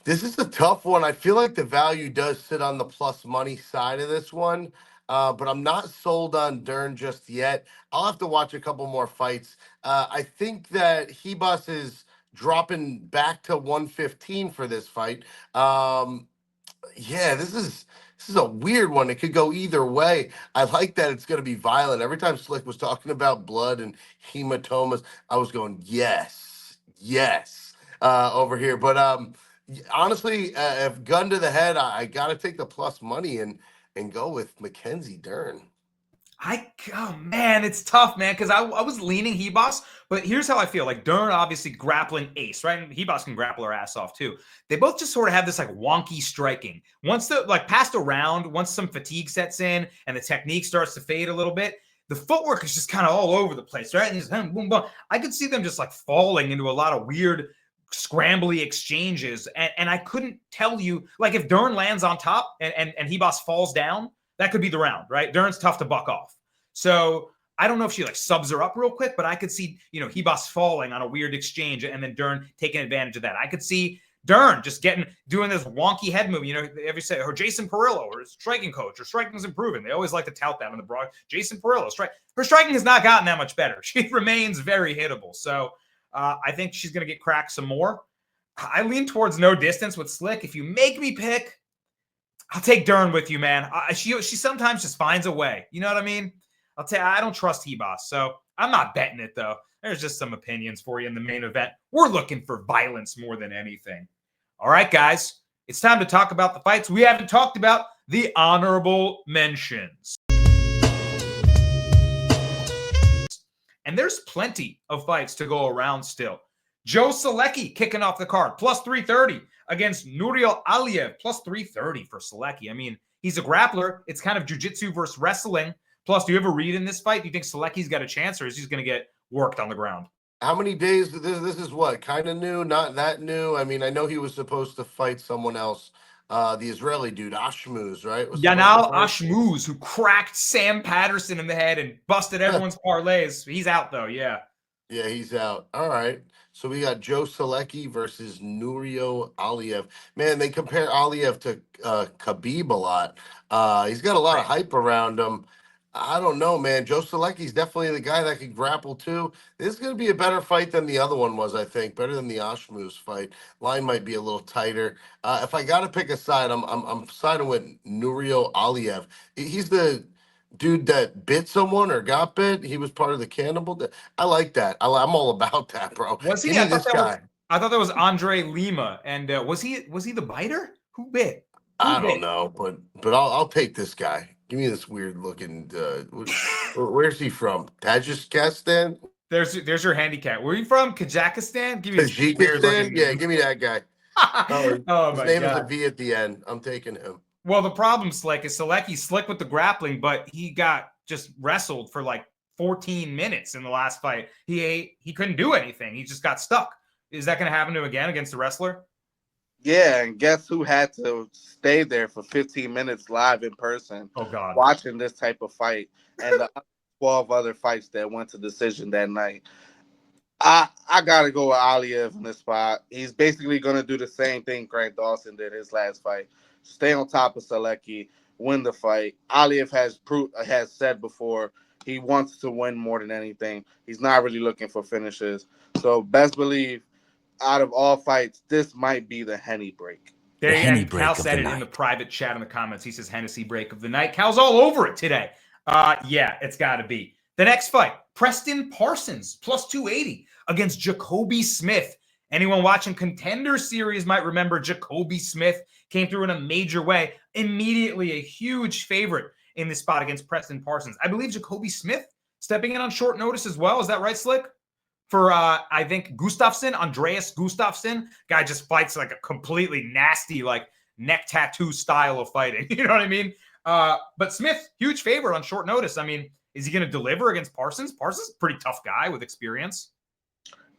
This is a tough one. I feel like the value does sit on the plus money side of this one, but I'm not sold on Dern just yet. I'll have to watch a couple more fights. I think that Ribas is dropping back to 115 for this fight. Yeah, this is a weird one. It could go either way. I like that it's going to be violent. Every time Slick was talking about blood and hematomas, I was going yes over here. But honestly, if gun to the head, I got to take the plus money and go with Mackenzie Dern. Oh man, it's tough, man, because I was leaning Ribas, but here's how I feel. Like Dern, obviously grappling ace, right? And Ribas can grapple her ass off too. They both just sort of have this like wonky striking. Once the past a round, once some fatigue sets in and the technique starts to fade a little bit, the footwork is just kind of all over the place, right? And just boom, boom. I could see them just like falling into a lot of weird scrambly exchanges, and I couldn't tell you, like, if Dern lands on top and Ribas falls down, that could be the round, right? Dern's tough to buck off. So I don't know if she like subs her up real quick, but I could see, Ribas falling on a weird exchange and then Dern taking advantage of that. I could see Dern just doing this wonky head move. Every say her Jason Perillo or his striking coach, her striking's improving. They always like to tout that on the broad. Jason Perillo, her striking has not gotten that much better. She remains very hittable. So I think she's going to get cracked some more. I lean towards no distance with Slick. If you make me pick, I'll take Dern with you, man. She sometimes just finds a way. You know what I mean? I don't trust Ribas, so I'm not betting it, though. There's just some opinions for you in the main event. We're looking for violence more than anything. All right, guys. It's time to talk about the fights we haven't talked about, the honorable mentions. And there's plenty of fights to go around still. Joe Selecki kicking off the card, plus 330 against Nuriel Aliev, plus 330 for Selecki. I mean, he's a grappler. It's kind of jiu-jitsu versus wrestling. Plus, do you have a read in this fight? Do you think Selecki's got a chance, or is he going to get worked on the ground? How many days? This is what? Kind of new, not that new. I mean, I know he was supposed to fight someone else. The Israeli dude, Ashmuz, right? Yanal Ashmuz, who cracked Sam Patterson in the head and busted everyone's parlays. He's out, though, yeah. Yeah, he's out. All right. So we got Joe Selecki versus Nuriel Aliev. Man, they compare Aliev to Khabib a lot. He's got a lot of hype around him. I don't know, man. Joe Selecki's definitely the guy that can grapple too. This is going to be a better fight than the other one was, I think. Better than the Ashmuz fight. Line might be a little tighter. If I got to pick a side, I'm siding with Nuriel Aliev. He's the dude that bit someone or got bit. He was part of the cannibal. I like that. I'm all about that, bro. Was he? I thought that was Andre Lima. And was he the biter? Who bit? I don't know, but I'll take this guy. Give me this weird looking. Where's he from? Tajikistan. There's your handicap. Where are you from? Kazakhstan. Give me Tajikistan. Yeah, give me that guy. His name is a V at the end. I'm taking him. Well, the problem, Slick, is Selecki's slick with the grappling, but he got just wrestled for like 14 minutes in the last fight. He couldn't do anything. He just got stuck. Is that going to happen to him again against the wrestler? Yeah, and guess who had to stay there for 15 minutes live in person? Oh, God. Watching this type of fight and the 12 other fights that went to decision that night. I got to go with Aliev in this spot. He's basically going to do the same thing Grant Dawson did his last fight. Stay on top of Selecki, win the fight. Aliev has said before he wants to win more than anything. He's not really looking for finishes. So best believe, out of all fights, this might be the Henny break. There you go. Cal said it in the private chat in the comments. He says Hennessy break of the night. Cal's all over it today. Yeah, it's got to be. The next fight, Preston Parsons, plus 280 against Jacoby Smith. Anyone watching Contender Series might remember Jacoby Smith came through in a major way. Immediately a huge favorite in this spot against Preston Parsons. I believe Jacoby Smith stepping in on short notice as well. Is that right, Slick? For, I think, Andreas Gustafsson. Guy just fights like a completely nasty, like, neck tattoo style of fighting. You know what I mean? But Smith, huge favorite on short notice. I mean, is he going to deliver against Parsons? Parsons is a pretty tough guy with experience.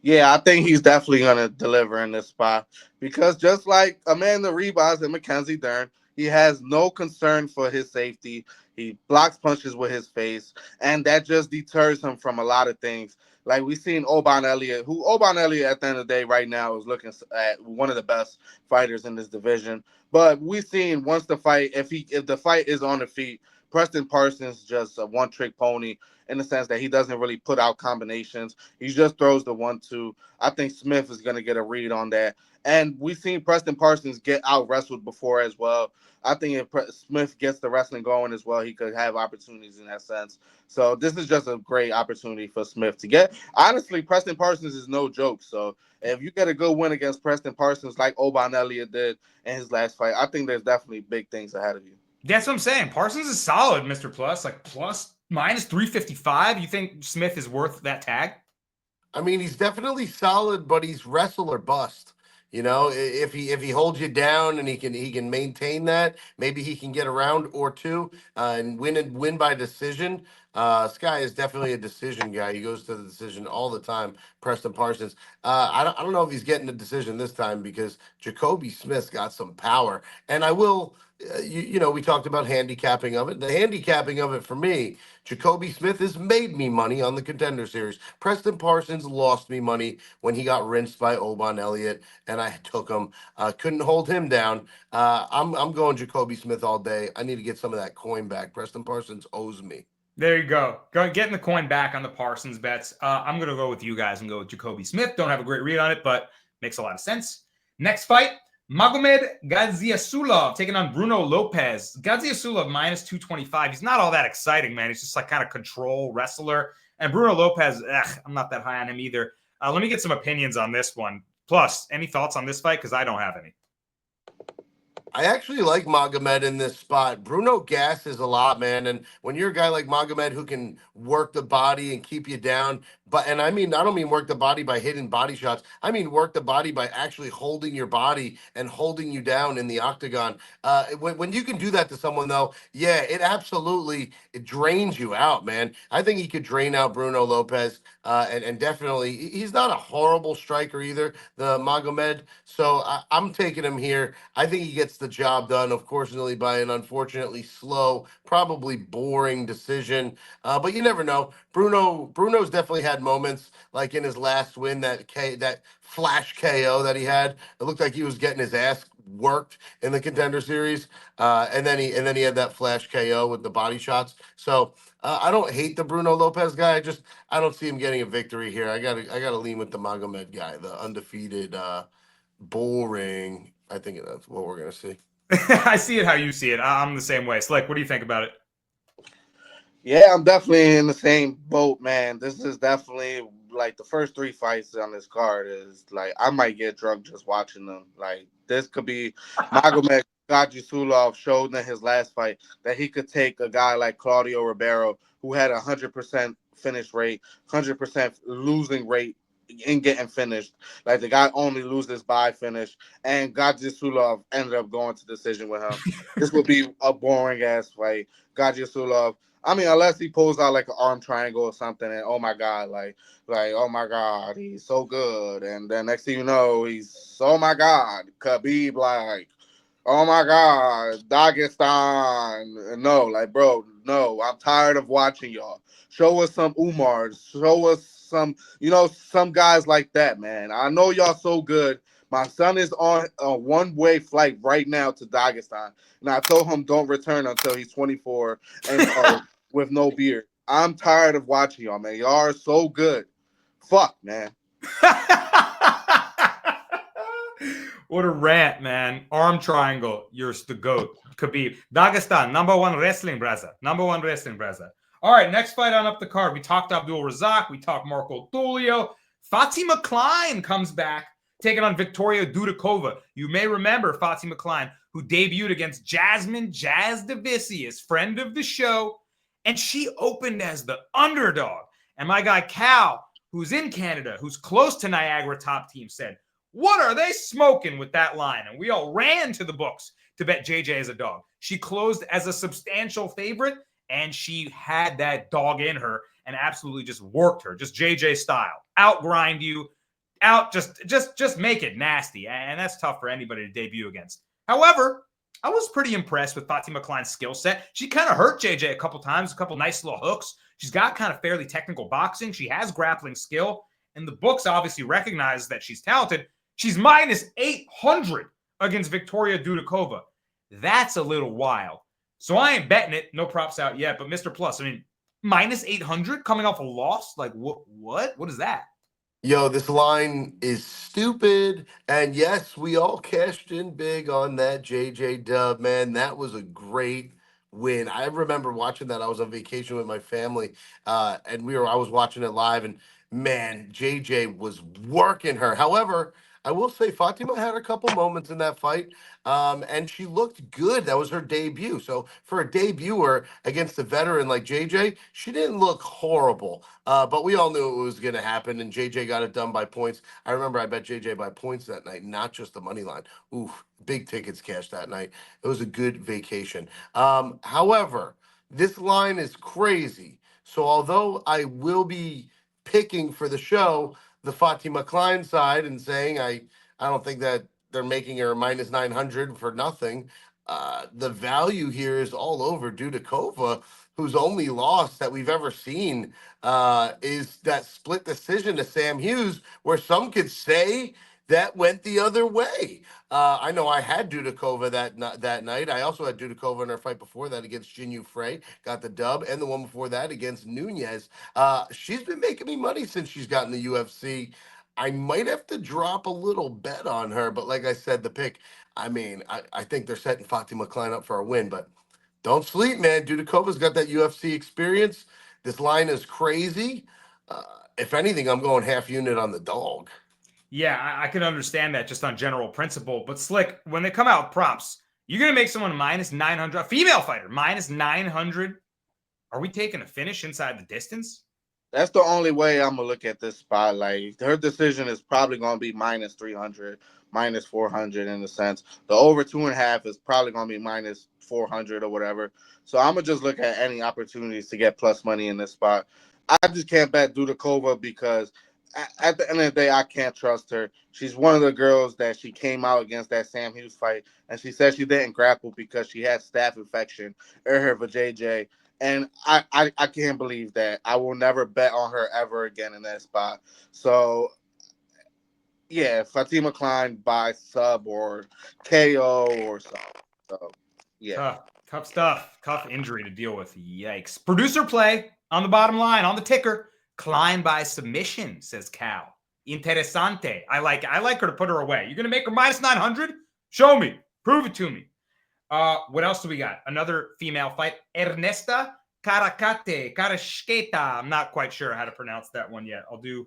Yeah, I think he's definitely going to deliver in this spot because just like Amanda Ribas and Mackenzie Dern, he has no concern for his safety. He blocks punches with his face, and that just deters him from a lot of things. Like we've seen Oban Elliott, at the end of the day right now is looking at one of the best fighters in this division. But we've seen once the fight, if the fight is on the feet, Preston Parsons just a one-trick pony in the sense that he doesn't really put out combinations. He just throws the 1-2. I think Smith is going to get a read on that. And we've seen Preston Parsons get out-wrestled before as well. I think if Smith gets the wrestling going as well, he could have opportunities in that sense. So this is just a great opportunity for Smith to get. Honestly, Preston Parsons is no joke. So if you get a good win against Preston Parsons like Oban Elliott did in his last fight, I think there's definitely big things ahead of you. That's what I'm saying. Parsons is solid, Mr. Plus. Like minus 355. You think Smith is worth that tag? I mean, he's definitely solid, but he's wrestle or bust. You know, if he holds you down and he can maintain that, maybe he can get a round or two and win by decision. This guy is definitely a decision guy. He goes to the decision all the time. Preston Parsons. I don't know if he's getting a decision this time because Jacoby Smith's got some power. And I will. You know, we talked about handicapping of it. The handicapping of it for me, Jacoby Smith has made me money on the Contender Series. Preston Parsons lost me money when he got rinsed by Oban Elliott, and I took him. Couldn't hold him down. I'm going Jacoby Smith all day. I need to get some of that coin back. Preston Parsons owes me. There you go. Getting the coin back on the Parsons bets. I'm going to go with you guys and go with Jacoby Smith. Don't have a great read on it, but makes a lot of sense. Next fight. Magomed Gaziasulov taking on Bruno Lopez. Gaziasulov minus 225. He's not all that exciting, man. He's just like kind of control wrestler. And Bruno Lopez, I'm not that high on him either. Let me get some opinions on this one. Plus, any thoughts on this fight? Because I don't have any. I actually like Magomed in this spot. Bruno gasses a lot, man. And when you're a guy like Magomed who can work the body and keep you down, and I don't mean work the body by hitting body shots. I mean work the body by actually holding your body and holding you down in the octagon. When you can do that to someone, though, yeah, it drains you out, man. I think he could drain out Bruno Lopez, and definitely he's not a horrible striker either, the Magomed. So I'm taking him here. I think he gets the job done, of course, by an unfortunately slow, probably boring decision. But you never know. Bruno's definitely had moments like in his last win, that flash KO that he had. It looked like he was getting his ass worked in the Contender Series, and then he had that flash KO with the body shots. So I don't hate the Bruno Lopez guy. I don't see him getting a victory here. I gotta lean with the Magomed guy, the undefeated, boring. I think that's what we're gonna see. I see it how you see it. I'm the same way. Slick, what do you think about it? Yeah, I'm definitely in the same boat, man. This is definitely like the first three fights on this card is like I might get drunk just watching them. Like this could be Magomed Gaziasulov showed in his last fight that he could take a guy like Claudio Ribeiro who had 100% finish rate, 100% losing rate in getting finished. Like the guy only loses by finish, and Gaziasulov ended up going to decision with him. This would be a boring ass fight. Gaziasulov. I mean, unless he pulls out like an arm triangle or something, and oh my god, like oh my god, he's so good, and then next thing you know, he's oh my god, Khabib, like oh my god, Dagestan. No, like bro, no, I'm tired of watching y'all. Show us some Umars. Show us some guys like that, man. I know y'all so good. My son is on a one-way flight right now to Dagestan, and I told him don't return until he's 24 and with no beard. I'm tired of watching y'all, man. Y'all are so good. Fuck, man. What a rant, man. Arm triangle. You're the GOAT. Khabib. Dagestan, number one wrestling brother. Number one wrestling brother. All right, next fight on up the card. We talked Abdul Razak. We talked Marco Tulio. Fatima Klein comes back, taking on Victoria Dudikova. You may remember Fatima Klein, who debuted against Jasmine Jazz Davicius, friend of the show, and she opened as the underdog. And my guy Cal, who's in Canada, who's close to Niagara top team, said, what are they smoking with that line? And we all ran to the books to bet JJ as a dog. She closed as a substantial favorite, and she had that dog in her and absolutely just worked her, just JJ style. Outgrind you, just make it nasty. And that's tough for anybody to debut against. However, I was pretty impressed with Fatima Klein's skill set. She kind of hurt JJ a couple times, a couple nice little hooks. She's got kind of fairly technical boxing. She has grappling skill. And the books obviously recognize that she's talented. She's minus 800 against Victoria Dudikova. That's a little wild. So I ain't betting it. No props out yet. But Mr. Plus, I mean, minus 800 coming off a loss? Like, what? What is that? Yo, this line is stupid. And yes, we all cashed in big on that JJ dub, man. That was a great win. I remember watching that. I was on vacation with my family, and I was watching it live, and man, JJ was working her. However, I will say Fatima had a couple moments in that fight, and she looked good. That was her debut. So for a debuter against a veteran like JJ, she didn't look horrible. But we all knew it was going to happen, and JJ got it done by points. I remember I bet JJ by points that night, not just the money line. Oof, big tickets cashed that night. It was a good vacation. However, this line is crazy. So although I will be picking for the show the Fatima Klein side and saying I don't think that they're making her minus 900 for nothing. The value here is all over Dudikova, whose only loss that we've ever seen is that split decision to Sam Hughes, where some could say that went the other way. I know I had Dudikova that night. I also had Dudikova in her fight before that against Jinyu Frey, got the dub, and the one before that against Nunez. She's been making me money since she's gotten the UFC. I might have to drop a little bet on her, but like I said, the pick, I mean, I think they're setting Fatima Klein up for a win, but don't sleep, man. Dudikova's got that UFC experience. This line is crazy. If anything, I'm going half unit on the dog. Yeah, I can understand that just on general principle. But Slick, when they come out with props, you're going to make someone minus 900, a female fighter, minus 900. Are we taking a finish inside the distance? That's the only way I'm going to look at this spot. Like, her decision is probably going to be minus 300, minus 400 in a sense. The over 2.5 is probably going to be minus 400 or whatever. So I'm going to just look at any opportunities to get plus money in this spot. I just can't bet Dudikova because at the end of the day, I can't trust her. She's one of the girls that she came out against that Sam Hughes fight, and she said she didn't grapple because she had staph infection in her vajayjay. And I can't believe that. I will never bet on her ever again in that spot. So, yeah, Fatima Klein by sub or KO or something. So, yeah. Tough stuff. Tough injury to deal with. Yikes. Producer play on the bottom line, on the ticker. Klein by submission, says Cal. Interessante. I like her to put her away. You're going to make her minus 900? Show me. Prove it to me. What else do we got? Another female fight. Ernesta Karashketa. I'm not quite sure how to pronounce that one yet. I'll do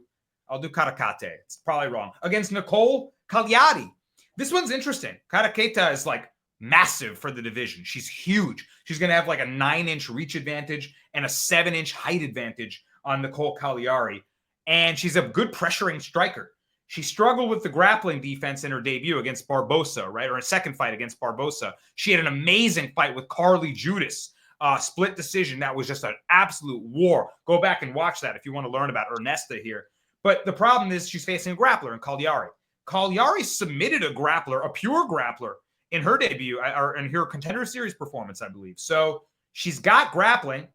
Karakate. It's probably wrong. Against Nicole Cagliari. This one's interesting. Karaketa is like massive for the division. She's huge. She's going to have like a 9-inch reach advantage and a 7-inch height advantage on Nicole Cagliari. And she's a good pressuring striker. She struggled with the grappling defense in her debut against Barbosa, right? Or her second fight against Barbosa. She had an amazing fight with Carly Judas. Split decision. That was just an absolute war. Go back and watch that if you want to learn about Ernesta here. But the problem is she's facing a grappler in Cagliari. Cagliari submitted a grappler, a pure grappler, in her debut, or in her Contender Series performance, I believe. So she's got grappling.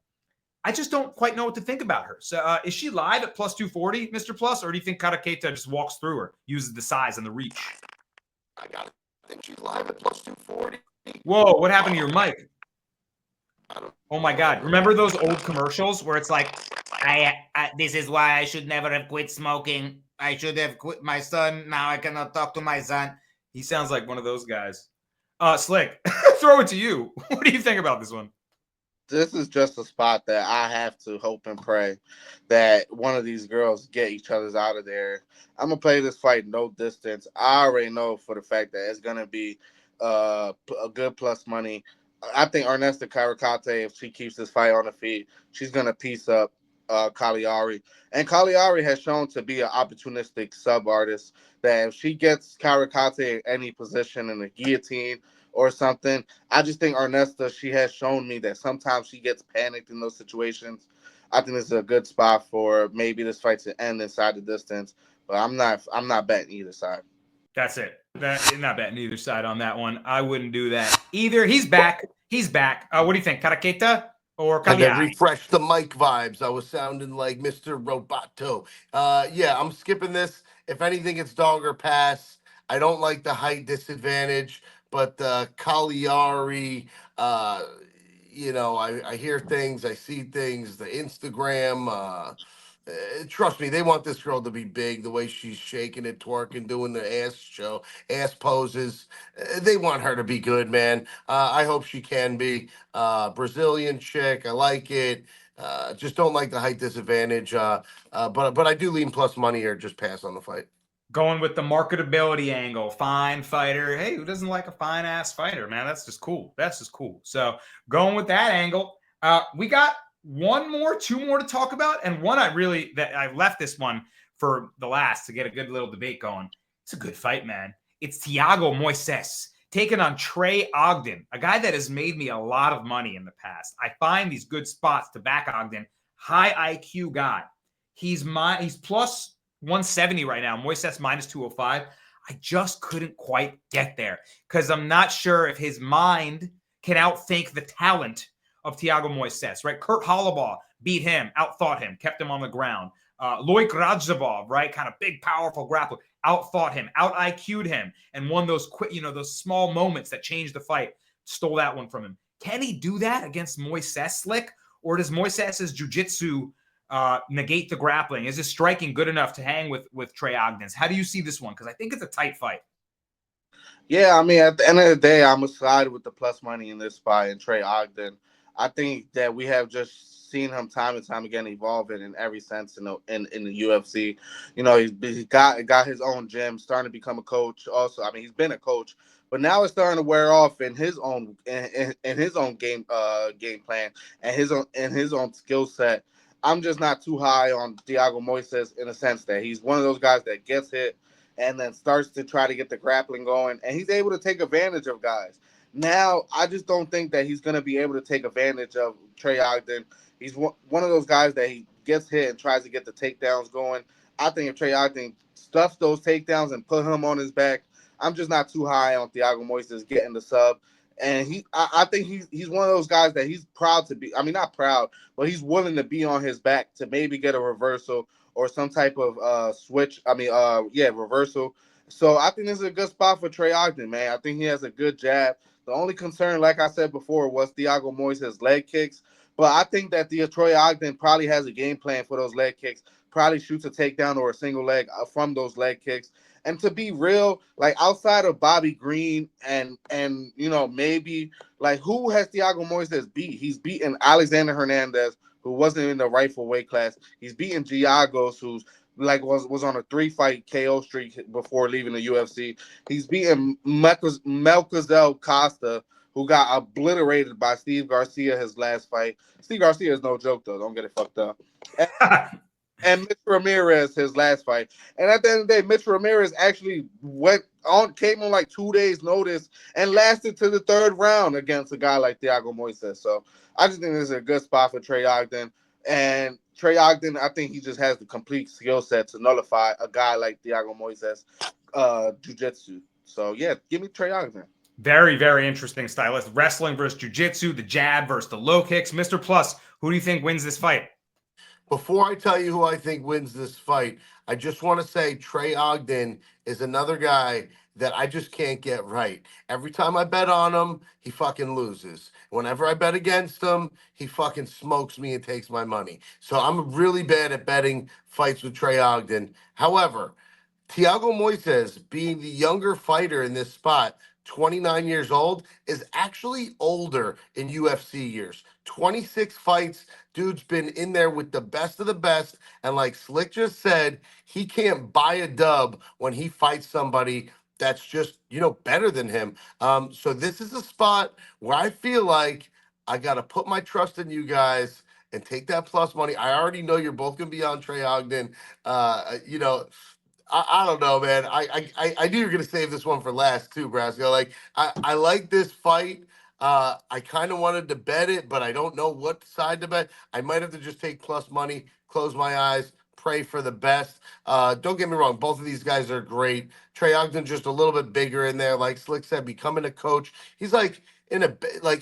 I just don't quite know what to think about her. So is she live at plus 240, Mr. Plus, or do you think Karaketa just walks through her, uses the size and the reach? I got to think she's live at plus 240. Whoa, what happened to your mic? Oh, my God. Remember those old commercials where it's like, this is why I should never have quit smoking. I should have quit my son. Now I cannot talk to my son. He sounds like one of those guys. Slick, throw it to you. What do you think about this one? This is just a spot that I have to hope and pray that one of these girls get each other's out of there. I'm gonna play this fight no distance. I already know for the fact that it's gonna be a good plus money. I think Ernesto Caracate, if she keeps this fight on the feet, she's gonna piece up Cagliari. And Cagliari has shown to be an opportunistic sub artist. That if she gets Caracate in any position in the guillotine or something, I just think Ernesto, she has shown me that sometimes she gets panicked in those situations. I think this is a good spot for maybe this fight to end inside the distance, but I'm not betting either side. That's it. Not betting either side on that one. I wouldn't do that either. He's back. He's back. What do you think, Caraqueta or And then Cagliari? refresh the mic vibes. I was sounding like Mr. Roboto. Yeah, I'm skipping this. If anything, it's dog or pass. I don't like the height disadvantage, but Cagliari, I hear things, I see things, the Instagram. Trust me, they want this girl to be big. The way she's shaking it, twerking, doing the ass show, ass poses. They want her to be good, man. I hope she can be. Brazilian chick, I like it. Just don't like the height disadvantage. But I do lean plus money here. Just pass on the fight. Going with the marketability angle. Fine fighter. Hey, who doesn't like a fine ass fighter, man? That's just cool. That's just cool. So going with that angle. We got two more to talk about, and one I left this one for the last to get a good little debate going. It's a good fight, man. It's Thiago Moises taking on Trey Ogden, a guy that has made me a lot of money in the past. I find these good spots to back Ogden. High IQ guy. He's plus 170 right now. Moises minus 205. I just couldn't quite get there because I'm not sure if his mind can outthink the talent of Thiago Moises, right? Kurt Hollabaugh beat him, outthought him, kept him on the ground. Loic Radzhabov, right? Kind of big, powerful grappler, outthought him, out IQ'd him, and won those quick, those small moments that changed the fight. Stole that one from him. Can he do that against Moises, Slick? Or does Moises' jiu-jitsu negate the grappling? Is his striking good enough to hang with Trey Ogden's? How do you see this one? Because I think it's a tight fight. Yeah, I mean, at the end of the day, I'm going to side with the plus money in this fight and Trey Ogden. I think that we have just seen him time and time again evolving in every sense in the UFC. He's got his own gym, starting to become a coach. Also, I mean, he's been a coach, but now it's starting to wear off in his own game plan and his own skill set. I'm just not too high on Thiago Moises in a sense that he's one of those guys that gets hit and then starts to try to get the grappling going, and he's able to take advantage of guys. Now, I just don't think that he's going to be able to take advantage of Trey Ogden. He's one of those guys that he gets hit and tries to get the takedowns going. I think if Trey Ogden stuffs those takedowns and put him on his back, I'm just not too high on Thiago Moises getting the sub. And I think he's one of those guys that he's proud to be. I mean, not proud, but he's willing to be on his back to maybe get a reversal or some type of switch. Reversal. So I think this is a good spot for Trey Ogden, man. I think he has a good jab. The only concern, like I said before, was Thiago Moises' leg kicks. But I think that Troy Ogden probably has a game plan for those leg kicks, probably shoots a takedown or a single leg from those leg kicks. And to be real, like outside of Bobby Green and maybe like who has Thiago Moises beat? He's beaten Alexander Hernandez, who wasn't in the rightful weight class. He's beaten Giagos, who's was on a 3-fight KO streak before leaving the UFC. He's beaten Melquizael Costa, who got obliterated by Steve Garcia his last fight. Steve Garcia is no joke, though. Don't get it fucked up. And Mitch Ramirez his last fight. And at the end of the day, Mitch Ramirez actually came on like 2 days' notice and lasted to the third round against a guy like Thiago Moises. So I just think this is a good spot for Trey Ogden. And Trey Ogden, I think he just has the complete skill set to nullify a guy like Thiago Moises' jiu-jitsu. So, yeah, give me Trey Ogden. Very, very interesting stylist. Wrestling versus jiu-jitsu, the jab versus the low kicks. Mr. Plus, who do you think wins this fight? Before I tell you who I think wins this fight, I just want to say Trey Ogden is another guy that I just can't get right. Every time I bet on him, he fucking loses. Whenever I bet against him, he fucking smokes me and takes my money. So I'm really bad at betting fights with Trey Ogden. However, Thiago Moises, being the younger fighter in this spot, 29 years old, is actually older in UFC years. 26 fights. Dude's been in there with the best of the best. And like Slick just said, he can't buy a dub when he fights somebody that's just, better than him. So this is a spot where I feel like I got to put my trust in you guys and take that plus money. I already know you're both going to be on Trey Ogden. I don't know, man. I knew you were gonna save this one for last too, Brasco. Like I like this fight. I kind of wanted to bet it, but I don't know what side to bet. I might have to just take plus money, close my eyes, pray for the best. Don't get me wrong, both of these guys are great. Trey Ogden just a little bit bigger in there, like Slick said, becoming a coach. He's like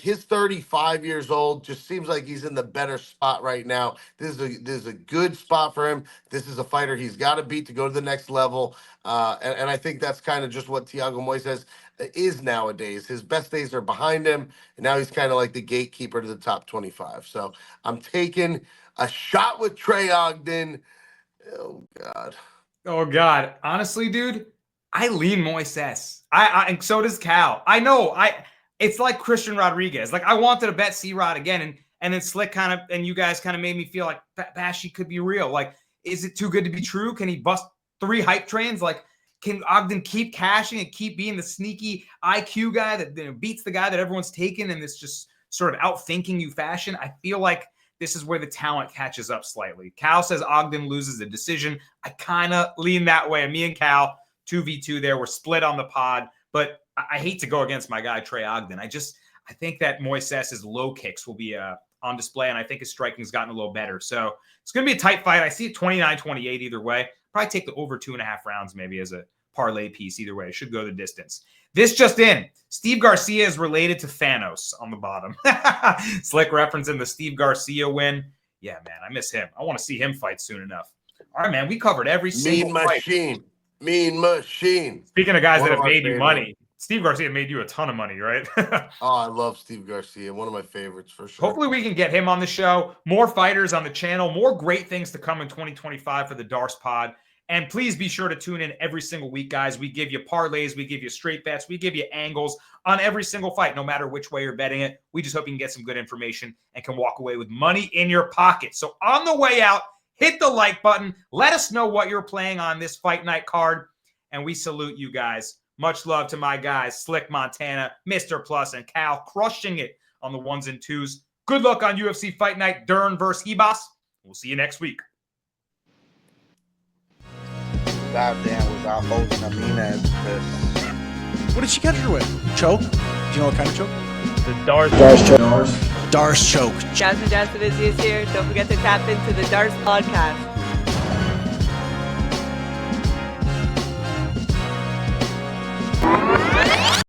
he's 35 years old. Just seems like he's in the better spot right now. This is a good spot for him. This is a fighter he's got to beat to go to the next level. And I think that's kind of just what Thiago Moises is nowadays. His best days are behind him, and now he's kind of like the gatekeeper to the top 25. So I'm taking a shot with Trey Ogden. Oh God. Oh God. Honestly, dude, I lean Moises. And so does Cal. I know. It's like Christian Rodriguez. Like I wanted to bet C-Rod again, and then Slick and you guys kind of made me feel like Bashy could be real. Like, is it too good to be true? Can he bust 3 hype trains? Like, can Ogden keep cashing and keep being the sneaky IQ guy that beats the guy that everyone's taken in this just sort of outthinking you fashion? I feel like this is where the talent catches up slightly. Cal says Ogden loses the decision. I kind of lean that way. Me and Cal, 2v2 there. We're split on the pod, but I hate to go against my guy, Trey Ogden. I think that Moises' low kicks will be on display, and I think his striking's gotten a little better. So it's going to be a tight fight. I see it 29-28 either way. Probably take the over 2.5 rounds maybe as a parlay piece either way. It should go the distance. This just in. Steve Garcia is related to Thanos on the bottom. Slick referencing the Steve Garcia win. Yeah, man, I miss him. I want to see him fight soon enough. All right, man, we covered every single fight. Mean machine. Speaking of guys that have made you money, Steve Garcia made you a ton of money, right? Oh, I love Steve Garcia. One of my favorites for sure. Hopefully we can get him on the show. More fighters on the channel. More great things to come in 2025 for the Dars Pod. And please be sure to tune in every single week, guys. We give you parlays. We give you straight bets. We give you angles on every single fight, no matter which way you're betting it. We just hope you can get some good information and can walk away with money in your pocket. So on the way out, hit the like button. Let us know what you're playing on this fight night card. And we salute you guys. Much love to my guys, Slick Montana, Mr. Plus, and Cal, crushing it on the 1s and 2s. Good luck on UFC Fight Night, Dern versus Ribas. We'll see you next week. Goddamn, was I holding a mean ass piss. What did she catch her with? Choke? Do you know what kind of choke? The Dars Dars choke. Jasmine Jasmine is here. Don't forget to tap into the Dars podcast.